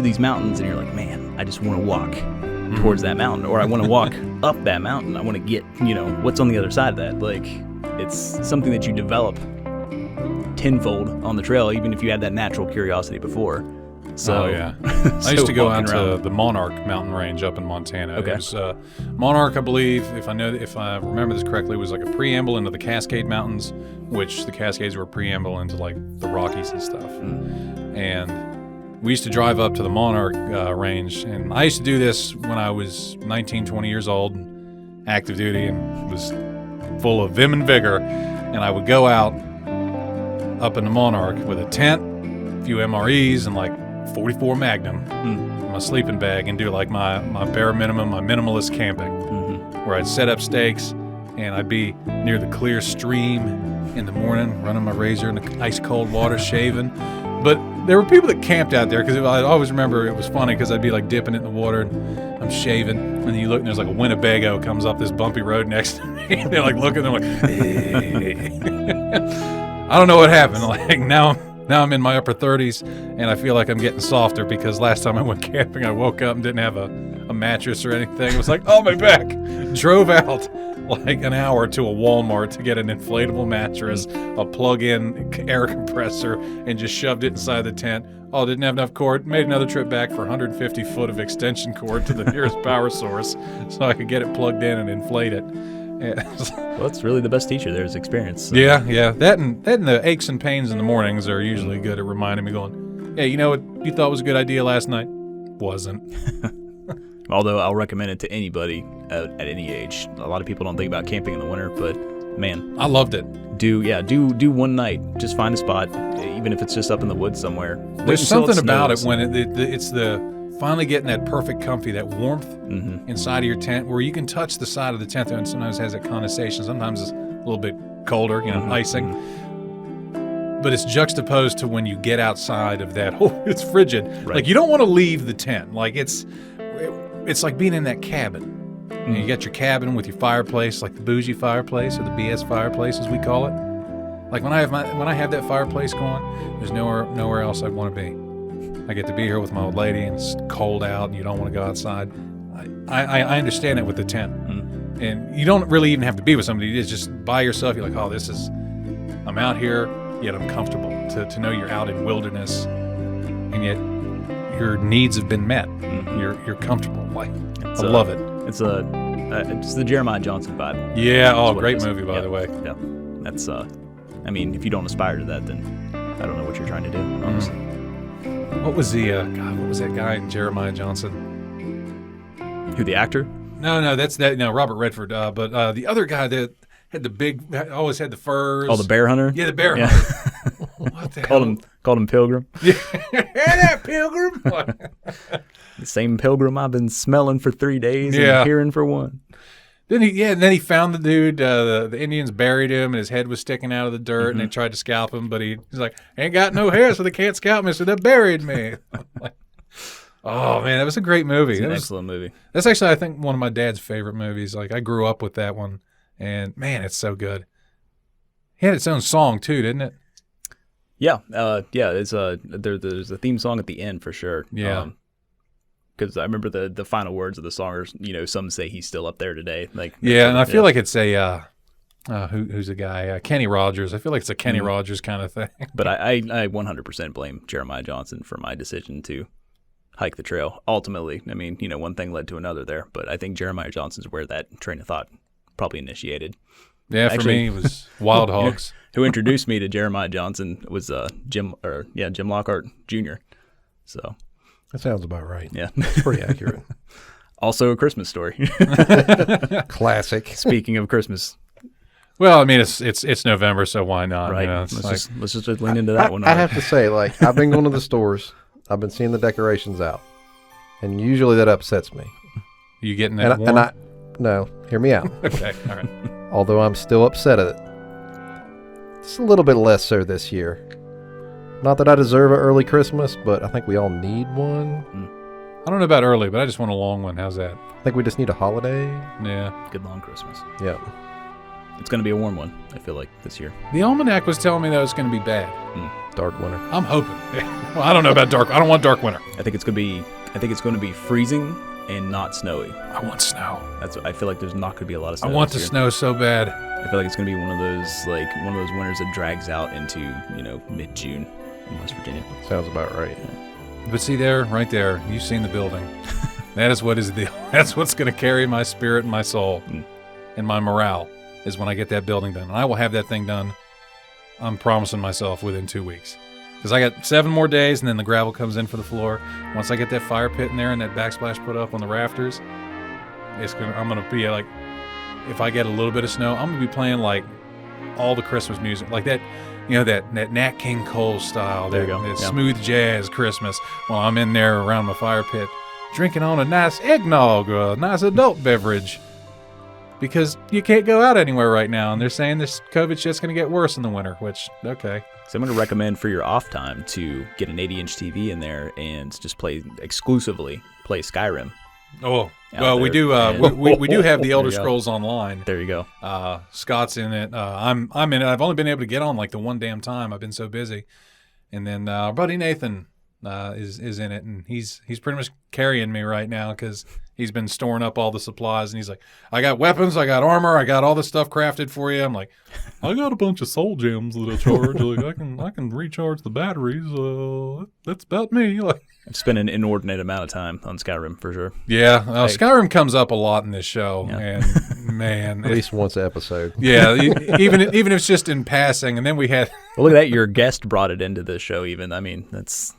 [SPEAKER 1] these mountains and you're like, man, I just want to walk towards that mountain, or I want to walk up that mountain. I want to get, what's on the other side of that. Like, it's something that you develop tenfold on the trail, even if you had that natural curiosity before. So,
[SPEAKER 2] I used to go out to the Monarch mountain range up in Montana.
[SPEAKER 1] Okay.
[SPEAKER 2] It was Monarch, I believe, if I remember this correctly, was like a preamble into the Cascade Mountains, which the Cascades were a preamble into like the Rockies and stuff. And we used to drive up to the Monarch range, and I used to do this when I was 19, 20 years old, active duty, and was full of vim and vigor. And I would go out up in the Monarch with a tent, a few MREs, and like 44 Magnum, my sleeping bag, and do like my bare minimum, my minimalist camping, where I'd set up stakes and I'd be near the clear stream in the morning, running my razor in the ice cold water, shaving. But there were people that camped out there, because I always remember it was funny because I'd be like dipping it in the water and I'm shaving, and then you look and there's like a Winnebago comes up this bumpy road next to me, and they're like looking, they're like, hey. I don't know what happened. Like now I'm in my upper 30s, and I feel like I'm getting softer because last time I went camping, I woke up and didn't have a mattress or anything. It was like, oh, my back. Drove out like an hour to a Walmart to get an inflatable mattress, a plug-in air compressor, and just shoved it inside the tent, Oh, didn't have enough cord. Made another trip back for 150 foot of extension cord to the nearest power source so I could get it plugged in and inflate it. Yeah.
[SPEAKER 1] Well, it's really the best teacher there is experience. So.
[SPEAKER 2] Yeah. That and the aches and pains in the mornings are usually good at reminding me going, hey, you know what you thought was a good idea last night? Wasn't.
[SPEAKER 1] Although I'll recommend it to anybody at any age. A lot of people don't think about camping in the winter, but man,
[SPEAKER 2] I loved it.
[SPEAKER 1] Do one night. Just find a spot, even if it's just up in the woods somewhere.
[SPEAKER 2] There's something about it when it's the finally getting that perfect comfy, that warmth inside of your tent where you can touch the side of the tent and sometimes it has that condensation. Sometimes it's a little bit colder, icing. But it's juxtaposed to when you get outside of that. Oh, it's frigid.
[SPEAKER 1] Right.
[SPEAKER 2] Like you don't want to leave the tent. Like it's like being in that cabin. You got your cabin with your fireplace, like the bougie fireplace or the BS fireplace, as we call it. Like when I have that fireplace going, there's nowhere else I'd want to be. I get to be here with my old lady, and it's cold out, and you don't want to go outside. I understand it with the tent, and you don't really even have to be with somebody. It's just by yourself. You're like, oh, I'm out here, yet I'm comfortable. To know you're out in wilderness, and yet your needs have been met. You're comfortable. Like I love it.
[SPEAKER 1] It's the Jeremiah Johnson vibe.
[SPEAKER 2] Yeah. Oh, great movie, by the way.
[SPEAKER 1] Yeah. That's if you don't aspire to that, then I don't know what you're trying to do. Honestly.
[SPEAKER 2] What was what was that guy in Jeremiah Johnson?
[SPEAKER 1] Who, the actor?
[SPEAKER 2] No, that's Robert Redford. But the other guy that had always had the furs.
[SPEAKER 1] Oh, the bear hunter?
[SPEAKER 2] Yeah, the bear hunter. What the hell?
[SPEAKER 1] Called him Pilgrim.
[SPEAKER 2] Yeah, that Pilgrim.
[SPEAKER 1] The same pilgrim I've been smelling for 3 days and hearing for one.
[SPEAKER 2] Then he found the dude. The Indians buried him, and his head was sticking out of the dirt, and they tried to scalp him, but he's like, ain't got no hair, so they can't scalp me, so they buried me. Oh man, that was a great movie.
[SPEAKER 1] It's an excellent movie.
[SPEAKER 2] That's actually, I think, one of my dad's favorite movies. Like I grew up with that one, and man, it's so good. He had its own song too, didn't it?
[SPEAKER 1] Yeah, It's there's a theme song at the end for sure.
[SPEAKER 2] Yeah.
[SPEAKER 1] Because I remember the final words of the song are, some say he's still up there today. Like
[SPEAKER 2] and I feel like it's a who's the guy? Kenny Rogers. I feel like it's a Kenny Rogers kind of thing.
[SPEAKER 1] But I 100% blame Jeremiah Johnson for my decision to hike the trail. Ultimately, one thing led to another there, but I think Jeremiah Johnson's where that train of thought probably initiated.
[SPEAKER 2] Yeah, for me, it was Wild Hogs.
[SPEAKER 1] Who introduced me to Jeremiah Johnson was Jim Lockhart Jr. So
[SPEAKER 3] that sounds about right.
[SPEAKER 1] Yeah,
[SPEAKER 3] it's pretty accurate.
[SPEAKER 1] Also, a Christmas story.
[SPEAKER 3] Classic.
[SPEAKER 1] Speaking of Christmas.
[SPEAKER 2] Well, it's November, so why not?
[SPEAKER 1] Right. Let's just lean into that one.
[SPEAKER 3] I have to say, I've been going to the stores. I've been seeing the decorations out, and usually that upsets me.
[SPEAKER 2] You getting that warm?
[SPEAKER 3] No, hear me out.
[SPEAKER 2] Okay, all right.
[SPEAKER 3] Although I'm still upset at it. It's a little bit less so this year. Not that I deserve an early Christmas, but I think we all need one.
[SPEAKER 2] I don't know about early, but I just want a long one. How's that?
[SPEAKER 3] I think we just need a holiday.
[SPEAKER 2] Yeah.
[SPEAKER 1] Good long Christmas.
[SPEAKER 3] Yeah.
[SPEAKER 1] It's going to be a warm one, I feel like, this year.
[SPEAKER 2] The almanac was telling me that it was going to be bad.
[SPEAKER 3] Dark winter.
[SPEAKER 2] I'm hoping. Well, I don't know about dark. I don't want dark winter.
[SPEAKER 1] I think it's going to be freezing and not snowy.
[SPEAKER 2] I want snow.
[SPEAKER 1] I feel like there's not going to be a lot of snow.
[SPEAKER 2] I want the snow so bad.
[SPEAKER 1] I feel like it's going to be one of those winters that drags out into, mid-June in West Virginia.
[SPEAKER 3] Sounds about right.
[SPEAKER 2] But see right there, you've seen the building. That is what is that's what's going to carry my spirit and my soul and my morale is when I get that building done. And I will have that thing done, I'm promising myself, within 2 weeks. Because I got 7 more days, and then the gravel comes in for the floor. Once I get that fire pit in there and that backsplash put up on the rafters, I'm gonna be like, if I get a little bit of snow, I'm gonna be playing like all the Christmas music, like that, that Nat King Cole style,
[SPEAKER 1] there you go.
[SPEAKER 2] That smooth jazz Christmas. While I'm in there around my fire pit, drinking on a nice eggnog or a nice adult beverage. Because you can't go out anywhere right now, and they're saying this COVID shit's going to get worse in the winter, which, okay.
[SPEAKER 1] So I'm going to recommend for your off time to get an 80-inch TV in there and just exclusively play Skyrim.
[SPEAKER 2] Oh, well, we do we do have the Elder Scrolls Online.
[SPEAKER 1] There you go.
[SPEAKER 2] Scott's in it. I'm in it. I've only been able to get on like the one damn time. I've been so busy. And then our buddy Nathan is in it, and he's pretty much carrying me right now because He's been storing up all the supplies, and he's like, I got weapons, I got armor, I got all this stuff crafted for you. I'm like, I got a bunch of soul gems that'll charge. Like, I can recharge the batteries. That's about me. Like,
[SPEAKER 1] I've spent an inordinate amount of time on Skyrim for sure.
[SPEAKER 2] Yeah, Skyrim comes up a lot in this show, and man,
[SPEAKER 3] At least once an episode.
[SPEAKER 2] Yeah, even if it's just in passing, and then we had.
[SPEAKER 1] Well, look at that! Your guest brought it into the show. Even I mean, that's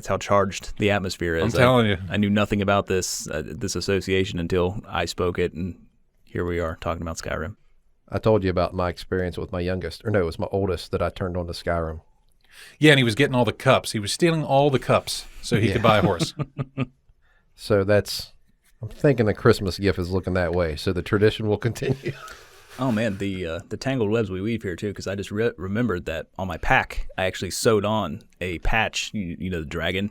[SPEAKER 1] how charged the atmosphere is.
[SPEAKER 2] I'm telling you,
[SPEAKER 1] I knew nothing about this association until I spoke it, and here we are talking about Skyrim.
[SPEAKER 3] I told you about my experience with my youngest, or no, it was my oldest that I turned on to Skyrim.
[SPEAKER 2] Yeah, and he was getting all the cups. He was stealing all the cups so he could buy a horse.
[SPEAKER 3] So I'm thinking the Christmas gift is looking that way. So the tradition will continue.
[SPEAKER 1] Oh man, the tangled webs we weave here too, because I just remembered that on my pack I actually sewed on a patch. You know the dragon,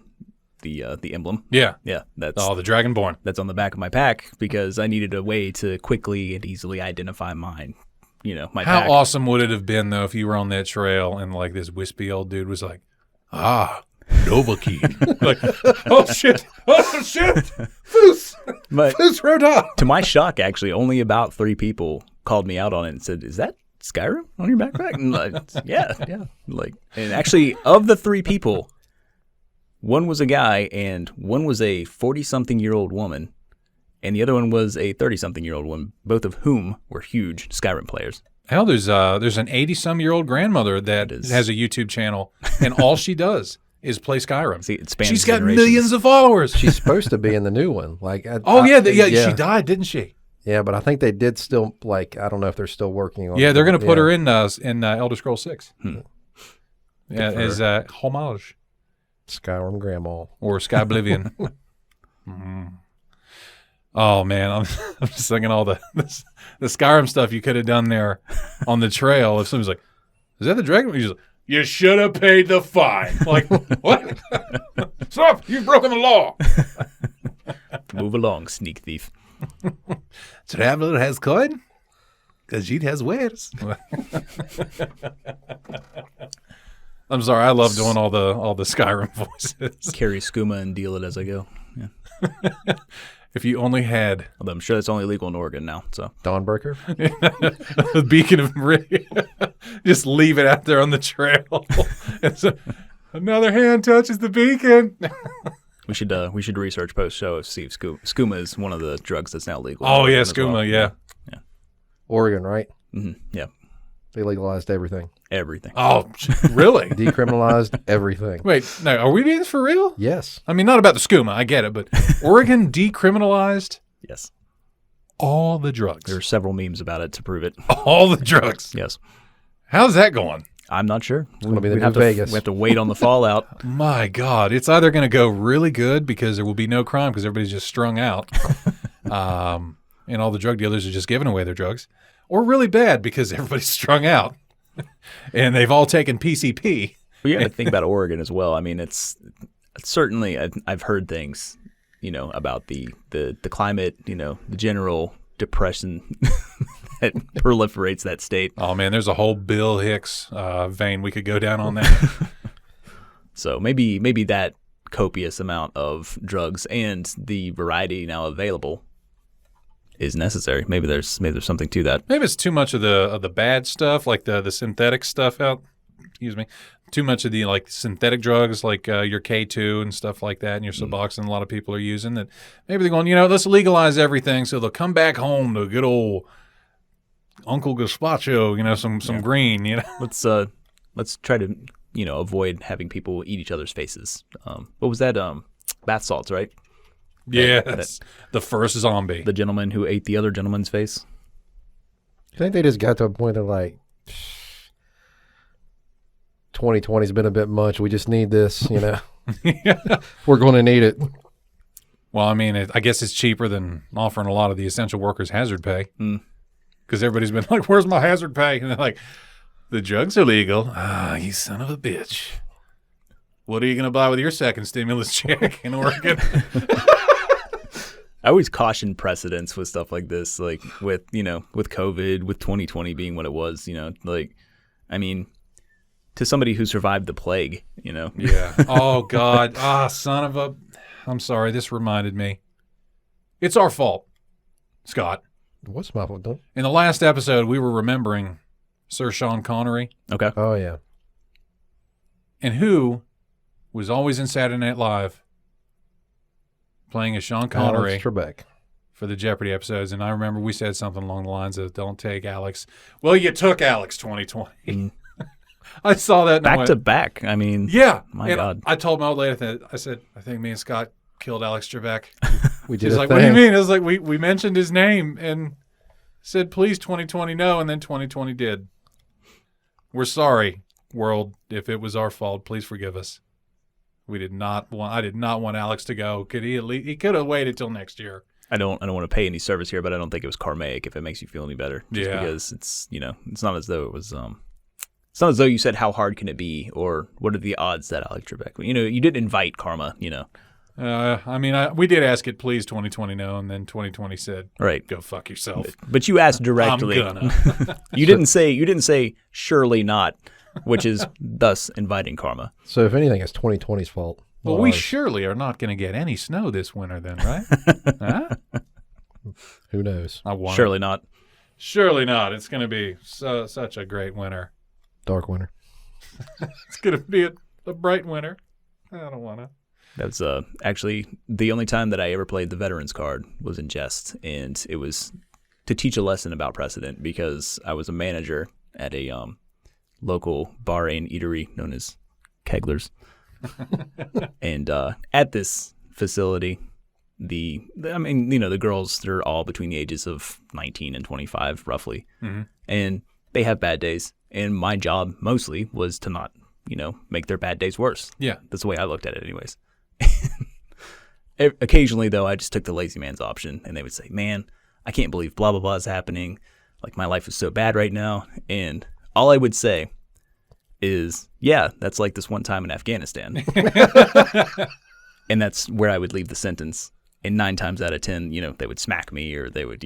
[SPEAKER 1] the emblem.
[SPEAKER 2] Yeah,
[SPEAKER 1] that's
[SPEAKER 2] the Dragonborn.
[SPEAKER 1] That's on the back of my pack because I needed a way to quickly and easily identify my
[SPEAKER 2] How
[SPEAKER 1] pack.
[SPEAKER 2] awesome would it have been though if you were on that trail and like this wispy old dude was like, Novocaine. Like, oh shit, Foos,
[SPEAKER 1] But
[SPEAKER 2] Foos rode up.
[SPEAKER 1] to my shock, actually, only about 3 people called me out on it and said, "Is that Skyrim on your backpack?" And like, yeah. Like, and actually, of the 3 people, one was a guy and one was a 40-something-year-old woman, and the other one was a 30-something-year-old woman. Both of whom were huge Skyrim players.
[SPEAKER 2] Hell, there's an 80-some-year-old grandmother that has a YouTube channel, and all she does is play Skyrim.
[SPEAKER 1] See, it spans
[SPEAKER 2] She's got
[SPEAKER 1] generations.
[SPEAKER 2] millions of followers.
[SPEAKER 3] She's supposed to be in the new one. Like,
[SPEAKER 2] she died, didn't she?
[SPEAKER 3] Yeah, but I think they did still, like, I don't know if they're still working on it.
[SPEAKER 2] Yeah, they're going to put her in Elder Scrolls 6. Yeah, as homage.
[SPEAKER 3] Skyrim Grandma.
[SPEAKER 2] Or Skyblivion. Oh, man, I'm just thinking all the Skyrim stuff you could have done there on the trail. If somebody's like, is that the dragon? He's like, you should have paid the fine. Like, what? Stop! You've broken the law.
[SPEAKER 1] Move along, sneak thief.
[SPEAKER 2] Traveler has coin, Khajiit has wares. I'm sorry, I love doing all the Skyrim voices.
[SPEAKER 1] Carry skooma and deal it as I go. Yeah.
[SPEAKER 2] If you only had
[SPEAKER 1] Although I'm sure that's only legal in Oregon now. So
[SPEAKER 3] Dawnbreaker?
[SPEAKER 2] a beacon of just leave it out there on the trail. And so, another hand touches the beacon.
[SPEAKER 1] we should research post show see if skooma is one of the drugs that's now legal.
[SPEAKER 2] Oh yeah,
[SPEAKER 1] as
[SPEAKER 2] skooma,
[SPEAKER 1] well.
[SPEAKER 2] yeah.
[SPEAKER 3] Oregon, right?
[SPEAKER 1] Mm-hmm. Yeah,
[SPEAKER 3] They legalized everything.
[SPEAKER 1] everything.
[SPEAKER 2] Oh, really?
[SPEAKER 3] Decriminalized everything.
[SPEAKER 2] Wait, no, are we being this for real?
[SPEAKER 3] Yes.
[SPEAKER 2] I mean, not about the skooma, I get it, but Oregon decriminalized
[SPEAKER 1] Yes,
[SPEAKER 2] all the drugs.
[SPEAKER 1] there are several memes about it to prove it.
[SPEAKER 2] All the drugs.
[SPEAKER 1] Yes,
[SPEAKER 2] How's that going?
[SPEAKER 1] I'm not sure. It's
[SPEAKER 3] gonna be the new Vegas.
[SPEAKER 1] We have to wait on the fallout.
[SPEAKER 2] My God, it's either going to go really good because there will be no crime because everybody's just strung out, and all the drug dealers are just giving away their drugs, or really bad because everybody's strung out, and they've all taken PCP.
[SPEAKER 1] But yeah, I think about Oregon as well. I mean, it's certainly I've heard things, about the climate, the general depression that proliferates that state.
[SPEAKER 2] Oh man, there's a whole Bill Hicks vein we could go down on that.
[SPEAKER 1] So maybe that copious amount of drugs and the variety now available is necessary. Maybe there's something to that.
[SPEAKER 2] Maybe it's too much of the bad stuff, like the synthetic stuff out. Excuse me. Too much of the like synthetic drugs, like your K2 and stuff like that, and your Suboxone. A lot of people are using that. Maybe they're going, let's legalize everything, so they'll come back home to good old Uncle Gazpacho, some green.
[SPEAKER 1] Let's try to avoid having people eat each other's faces. What was that? Bath salts, right?
[SPEAKER 2] Yes, the first zombie.
[SPEAKER 1] The gentleman who ate the other gentleman's face.
[SPEAKER 3] I think they just got to a point of like, 2020's been a bit much. We just need this, We're going to need it.
[SPEAKER 2] Well, I mean, I guess it's cheaper than offering a lot of the essential workers hazard pay. Because everybody's been like, where's my hazard pay? And they're like, the drugs are legal. Ah, you son of a bitch. What are you going to buy with your second stimulus check in Oregon?
[SPEAKER 1] I always caution precedents with stuff like this, like with COVID, with 2020 being what it was, I mean, to somebody who survived the plague,
[SPEAKER 2] Yeah. Oh, God. Son of a... I'm sorry. This reminded me. It's our fault, Scott.
[SPEAKER 3] What's my fault?
[SPEAKER 2] In the last episode, we were remembering Sir Sean Connery.
[SPEAKER 1] Okay.
[SPEAKER 3] Oh, yeah.
[SPEAKER 2] And who was always in Saturday Night Live playing as Sean Connery
[SPEAKER 3] Alex Trebek.
[SPEAKER 2] for the Jeopardy episodes. And I remember we said something along the lines of, don't take Alex. Well, you took Alex 2020.
[SPEAKER 1] Mm.
[SPEAKER 2] I saw that. And I
[SPEAKER 1] Back
[SPEAKER 2] went,
[SPEAKER 1] to back. I mean,
[SPEAKER 2] yeah.
[SPEAKER 1] My
[SPEAKER 2] And
[SPEAKER 1] God.
[SPEAKER 2] I told my old lady, I said, I think me and Scott killed Alex Trebek.
[SPEAKER 3] We did
[SPEAKER 2] She's
[SPEAKER 3] a
[SPEAKER 2] like,
[SPEAKER 3] thing.
[SPEAKER 2] what do you mean? I was like, we mentioned his name and said, please 2020 no, and then 2020 did. We're sorry, world. If it was our fault, please forgive us. I did not want Alex to go. He could have waited till next year.
[SPEAKER 1] I don't want to pay any service here, but I don't think it was karmic. If it makes you feel any better, just
[SPEAKER 2] Yeah.
[SPEAKER 1] because it's it's not as though it was. It's not as though you said how hard can it be, or what are the odds that Alex Trebek. You didn't invite karma.
[SPEAKER 2] We did ask it, please 2020 no, and then 2020 said,
[SPEAKER 1] Right.
[SPEAKER 2] go fuck yourself.
[SPEAKER 1] But you asked directly.
[SPEAKER 2] I'm gonna.
[SPEAKER 1] You didn't say surely not, which is thus inviting karma.
[SPEAKER 3] So if anything, it's 2020's fault.
[SPEAKER 2] Well,
[SPEAKER 3] not
[SPEAKER 2] we
[SPEAKER 3] ours.
[SPEAKER 2] surely are not going to get any snow this winter then, right? Huh?
[SPEAKER 3] Who knows?
[SPEAKER 2] I want it.
[SPEAKER 1] Surely not.
[SPEAKER 2] Surely not. It's going to be such a great winter.
[SPEAKER 3] Dark winter.
[SPEAKER 2] It's going to be a bright winter. I don't want to.
[SPEAKER 1] That was actually the only time that I ever played the veterans card was in jest, and it was to teach a lesson about precedent because I was a manager at a local bar and eatery known as Kegler's. And at this facility, the girls, they're all between the ages of 19 and 25 roughly.
[SPEAKER 2] Mm-hmm.
[SPEAKER 1] And they have bad days. And my job mostly was to not, make their bad days worse.
[SPEAKER 2] Yeah.
[SPEAKER 1] That's the way I looked at it anyways. Occasionally, though, I just took the lazy man's option, and they would say, man, I can't believe blah, blah, blah is happening. Like, my life is so bad right now. And all I would say is, yeah, that's like this one time in Afghanistan. And that's where I would leave the sentence. And 9 times out of 10, they would smack me or they would,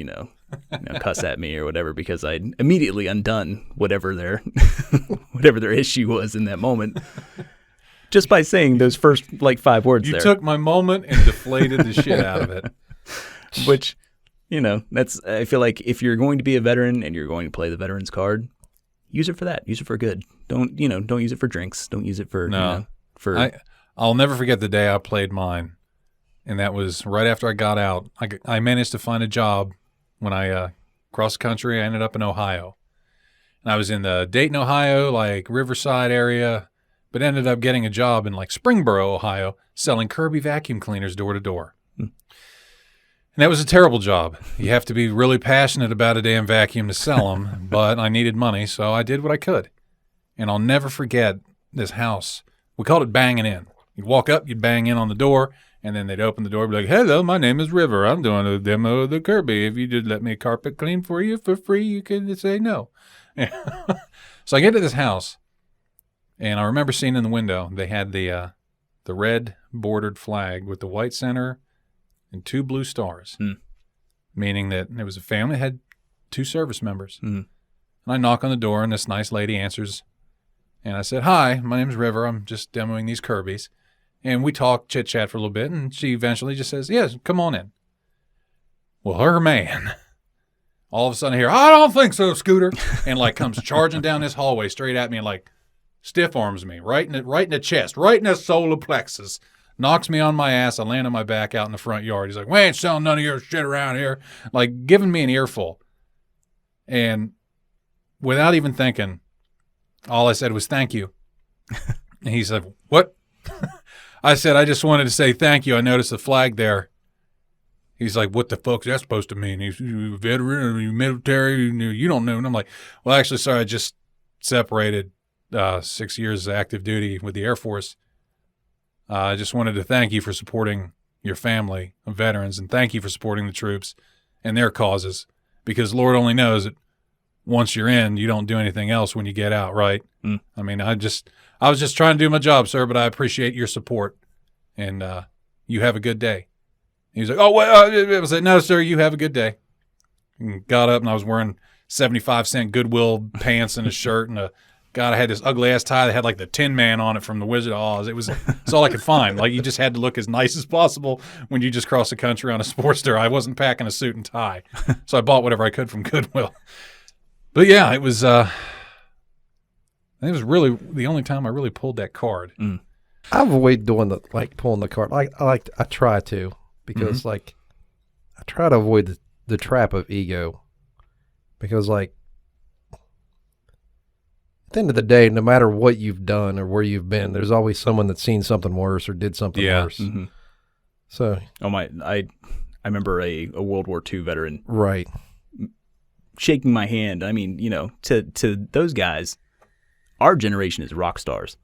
[SPEAKER 1] cuss at me or whatever because I'd immediately undone whatever their issue was in that moment. Just by saying those first 5 words
[SPEAKER 2] You
[SPEAKER 1] there.
[SPEAKER 2] took my moment and deflated the shit out of it.
[SPEAKER 1] Which, I feel like if you're going to be a veteran and you're going to play the veterans card, use it for that. Use it for good. Don't use it for drinks. Don't use it for,
[SPEAKER 2] No. I'll never forget the day I played mine. And that was right after I got out. I managed to find a job when I crossed the country. I ended up in Ohio. And I was in the Dayton, Ohio, Riverside area, but ended up getting a job in Springboro, Ohio, selling Kirby vacuum cleaners door to door. And that was a terrible job. You have to be really passionate about a damn vacuum to sell them, but I needed money, so I did what I could. And I'll never forget this house. We called it banging in. You'd walk up, you'd bang in on the door, and then they'd open the door and be like, hello, my name is River. I'm doing a demo of the Kirby. If you just let me carpet clean for you for free, you can say no. So I get to this house, and I remember seeing in the window, they had the red bordered flag with the white center and 2 blue stars, meaning that it was a family that had 2 service members. And I knock on the door, and this nice lady answers, and I said, hi, my name's River. I'm just demoing these Kirbys. And we talk, chit-chat for a little bit, and she eventually just says, yes, come on in. Well, her man, all of a sudden here, I don't think so, Scooter, and comes charging down this hallway straight at me and stiff arms me right in the chest, right in the solar plexus, knocks me on my ass. I land on my back out in the front yard. He's like, we ain't selling none of your shit around here, giving me an earful. And without even thinking, all I said was, thank you. And he said, what? I said, I just wanted to say thank you. I noticed the flag there. He's like, what the fuck's that supposed to mean? He's you a veteran or you military? You don't know. And I'm like, well, actually, sorry, I just separated 6 years of active duty with the Air Force. I just wanted to thank you for supporting your family of veterans, and thank you for supporting the troops and their causes, because Lord only knows that once you're in, you don't do anything else when you get out, right? I mean, I was just trying to do my job, sir, but I appreciate your support, and you have a good day. He was like, oh, well, I was like, no, sir, you have a good day. And got up, and I was wearing 75-cent Goodwill pants and a shirt and a God, I had this ugly ass tie that had like the Tin Man on it from the Wizard of Oz. It's all I could find. Like, you just had to look as nice as possible when you just cross the country on a Sportster. I wasn't packing a suit and tie, so I bought whatever I could from Goodwill. But yeah, it was really the only time I really pulled that card.
[SPEAKER 3] I avoid doing pulling the card. I try to, because I try to avoid the trap of ego, because like at the end of the day, no matter what you've done or where you've been, there's always someone that's seen something worse or did something worse.
[SPEAKER 1] Mm-hmm.
[SPEAKER 3] So
[SPEAKER 1] I remember a World War II veteran
[SPEAKER 3] right
[SPEAKER 1] shaking my hand. I mean, you know, to those guys, our generation is rock stars,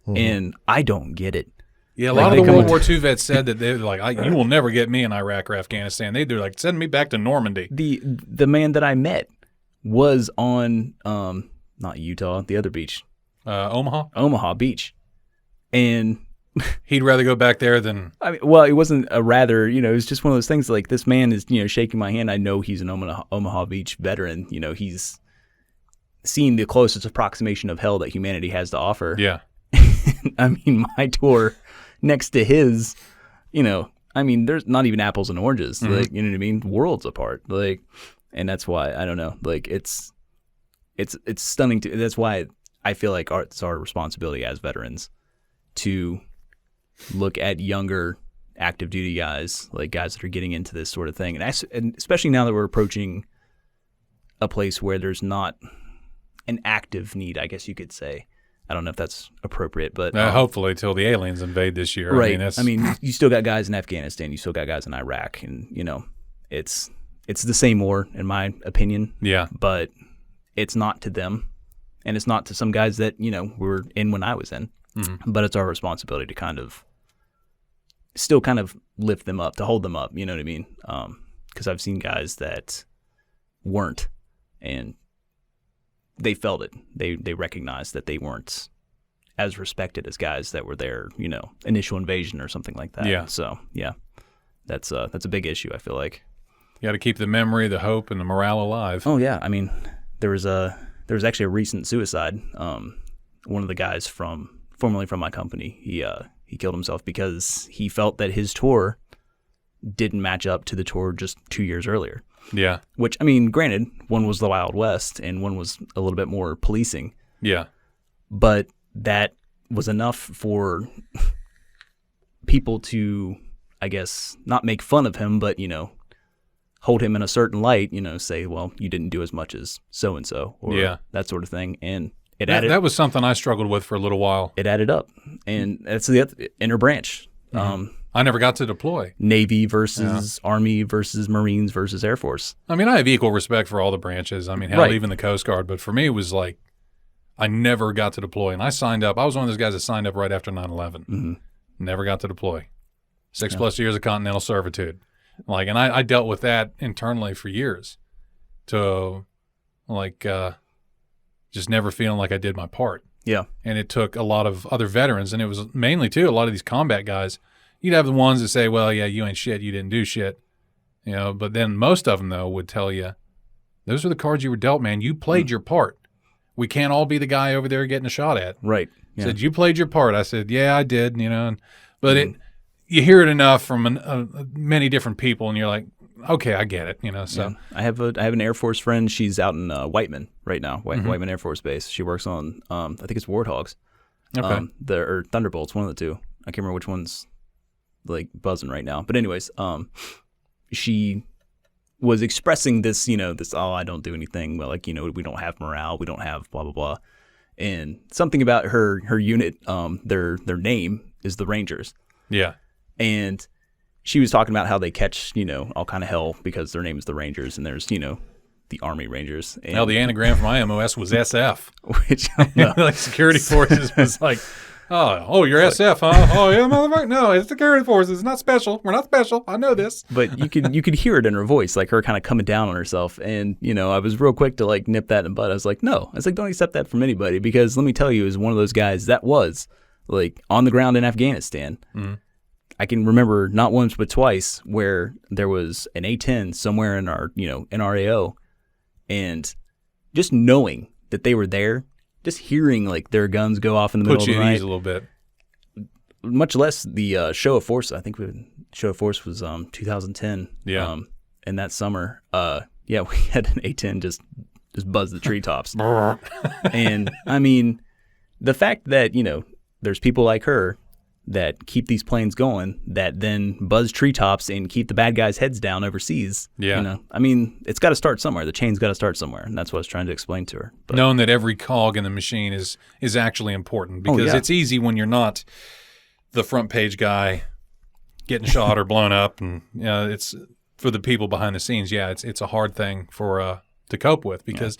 [SPEAKER 1] and I don't get it.
[SPEAKER 2] Yeah, a lot of the World War II vets said that they're like, you will never get me in Iraq or Afghanistan. They're like, send me back to Normandy.
[SPEAKER 1] The man that I met was on not Utah, the other beach, Omaha Beach, and
[SPEAKER 2] he'd rather go back there than.
[SPEAKER 1] I mean, well, it wasn't a rather. You know, it was just one of those things. Like, this man is, you know, shaking my hand. I know he's an Omaha Beach veteran. You know, he's seen the closest approximation of hell that humanity has to offer.
[SPEAKER 2] Yeah.
[SPEAKER 1] I mean, my tour next to his, you know, I mean, there's not even apples and oranges. Like, you know what I mean? Worlds apart. Like, and that's why, I don't know. Like, it's stunning to. That's why I feel like it's our responsibility as veterans to look at younger active duty guys, like guys that are getting into this sort of thing, and especially now that we're approaching a place where there's not an active need, I guess you could say. I don't know if that's appropriate, but
[SPEAKER 2] hopefully till the aliens invade this year.
[SPEAKER 1] Right. I mean, you still got guys in Afghanistan, you still got guys in Iraq, and you know, it's the same war in my opinion.
[SPEAKER 2] Yeah.
[SPEAKER 1] But it's not to them, and it's not to some guys that, you know, were in when I was in. But it's our responsibility to still lift them up, to hold them up. You know what I mean? Because I've seen guys that weren't, and they felt it. They recognized that they weren't as respected as guys that were there, you know, initial invasion or something like that.
[SPEAKER 2] Yeah.
[SPEAKER 1] So yeah, that's a big issue, I feel like.
[SPEAKER 2] You got to keep the memory, the hope, and the morale alive.
[SPEAKER 1] Oh yeah, I mean, there was actually a recent suicide. One of the guys formerly from my company, he killed himself because he felt that his tour didn't match up to the tour just 2 years earlier.
[SPEAKER 2] Yeah.
[SPEAKER 1] Which, I mean, granted, one was the Wild West and one was a little bit more policing.
[SPEAKER 2] Yeah.
[SPEAKER 1] But that was enough for people to, I guess, not make fun of him, but, you know, hold him in a certain light, you know, say, well, you didn't do as much as so-and-so, or that sort of thing. And that was
[SPEAKER 2] something I struggled with for a little while.
[SPEAKER 1] It added up. And that's the inner branch.
[SPEAKER 2] I never got to deploy.
[SPEAKER 1] Navy versus Army versus Marines versus Air Force.
[SPEAKER 2] I mean, I have equal respect for all the branches. I mean, hell, even the Coast Guard. But for me, it was like I never got to deploy. And I signed up. I was one of those guys that signed up right after 9/11. Never got to deploy. 6+ years of continental servitude. Like, and I dealt with that internally for years. To, like, just never feeling like I did my part.
[SPEAKER 1] Yeah.
[SPEAKER 2] And it took a lot of other veterans. And it was mainly, too, a lot of these combat guys. You'd have the ones that say, well, yeah, you ain't shit, you didn't do shit. You know, but then most of them, though, would tell you, those are the cards you were dealt, man. You played your part. We can't all be the guy over there getting a shot at.
[SPEAKER 1] Right. Yeah.
[SPEAKER 2] Said, you played your part. I said, yeah, I did, you know. But you hear it enough from many different people, and you're like, okay, I get it, you know. So
[SPEAKER 1] I have an Air Force friend. She's out in Whiteman right now, Whiteman Air Force Base. She works on, I think it's Warthogs.
[SPEAKER 2] Okay.
[SPEAKER 1] Or Thunderbolts, one of the two. I can't remember which one's like buzzing right now. But anyways, she was expressing this, you know, I don't do anything. Well, like, you know, we don't have morale. We don't have blah, blah, blah. And something about her unit, their name is the Rangers.
[SPEAKER 2] Yeah.
[SPEAKER 1] And she was talking about how they catch, you know, all kind of hell because their name is the Rangers, and there's, you know, the Army Rangers. And
[SPEAKER 2] hell, the anagram for my MOS was SF.
[SPEAKER 1] Which, like,
[SPEAKER 2] security forces was like, oh, you're SF, huh? Oh, yeah, motherfucker. No, it's security forces. It's not special. We're not special. I know this.
[SPEAKER 1] But you could hear it in her voice, like her kind of coming down on herself. And, you know, I was real quick to like nip that in the bud. I was like, no. I was like, don't accept that from anybody, because let me tell you, as one of those guys that was like on the ground in Afghanistan. I can remember not once but twice where there was an A-10 somewhere in our, you know, NRAO, and just knowing that they were there just hearing like their guns go off in the middle
[SPEAKER 2] Put
[SPEAKER 1] of
[SPEAKER 2] you
[SPEAKER 1] the
[SPEAKER 2] at
[SPEAKER 1] night.
[SPEAKER 2] ease a little bit.
[SPEAKER 1] Much less the show of force. I think show of force was 2010.
[SPEAKER 2] Yeah.
[SPEAKER 1] In that summer, we had an A-10 just buzz the treetops. And I mean, the fact that there's people like her that keep these planes going, that then buzz treetops and keep the bad guys' heads down overseas.
[SPEAKER 2] Yeah.
[SPEAKER 1] I mean, it's got to start somewhere. The chain's got to start somewhere, and that's what I was trying to explain to her. But,
[SPEAKER 2] Knowing that every cog in the machine is actually important, because it's easy when you're not the front page guy getting shot or blown up, and it's for the people behind the scenes. Yeah, it's a hard thing for to cope with, because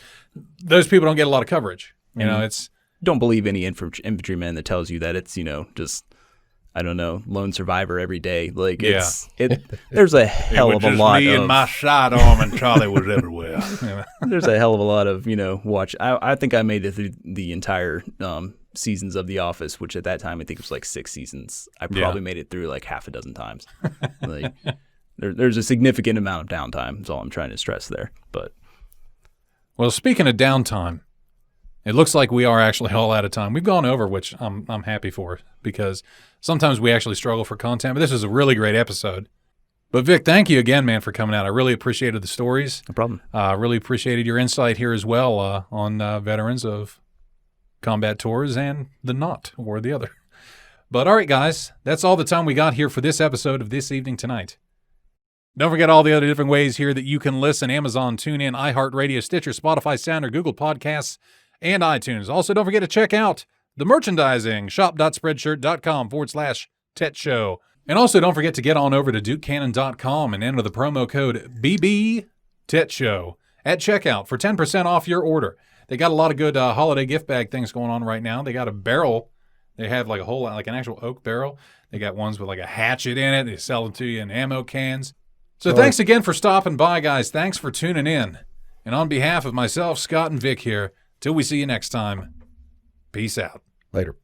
[SPEAKER 2] those people don't get a lot of coverage. It's
[SPEAKER 1] don't believe any infantryman that tells you that it's just, I don't know, lone survivor every day. Like there's a hell of a lot
[SPEAKER 2] me
[SPEAKER 1] of
[SPEAKER 2] and my sidearm, and Charlie was everywhere.
[SPEAKER 1] There's a hell of a lot of watch. I think I made it through the entire seasons of The Office, which at that time I think it was like 6 seasons. I probably made it through like half a dozen times. Like there's a significant amount of downtime. That's all I'm trying to stress there. But
[SPEAKER 2] well, speaking of downtime, it looks like we are actually all out of time. We've gone over, which I'm happy for, because sometimes we actually struggle for content. But this is a really great episode. But Vic, thank you again, man, for coming out. I really appreciated the stories.
[SPEAKER 1] No problem.
[SPEAKER 2] Really appreciated your insight here as well on veterans of combat tours and the not, or the other. But all right, guys, that's all the time we got here for this episode of This Evening Tonight. Don't forget all the other different ways here that you can listen: Amazon, TuneIn, iHeart Radio, Stitcher, Spotify, Sounder, Google Podcasts, and iTunes. Also, don't forget to check out the merchandising, shop.spreadshirt.com/TET show. And also, don't forget to get on over to dukecannon.com and enter the promo code BB-TET show at checkout for 10% off your order. They got a lot of good holiday gift bag things going on right now. They got a barrel. They have like a whole, like an actual oak barrel. They got ones with like a hatchet in it. They sell them to you in ammo cans. So thanks again for stopping by, guys. Thanks for tuning in. And on behalf of myself, Scott, and Vic here, till we see you next time, peace out.
[SPEAKER 3] Later.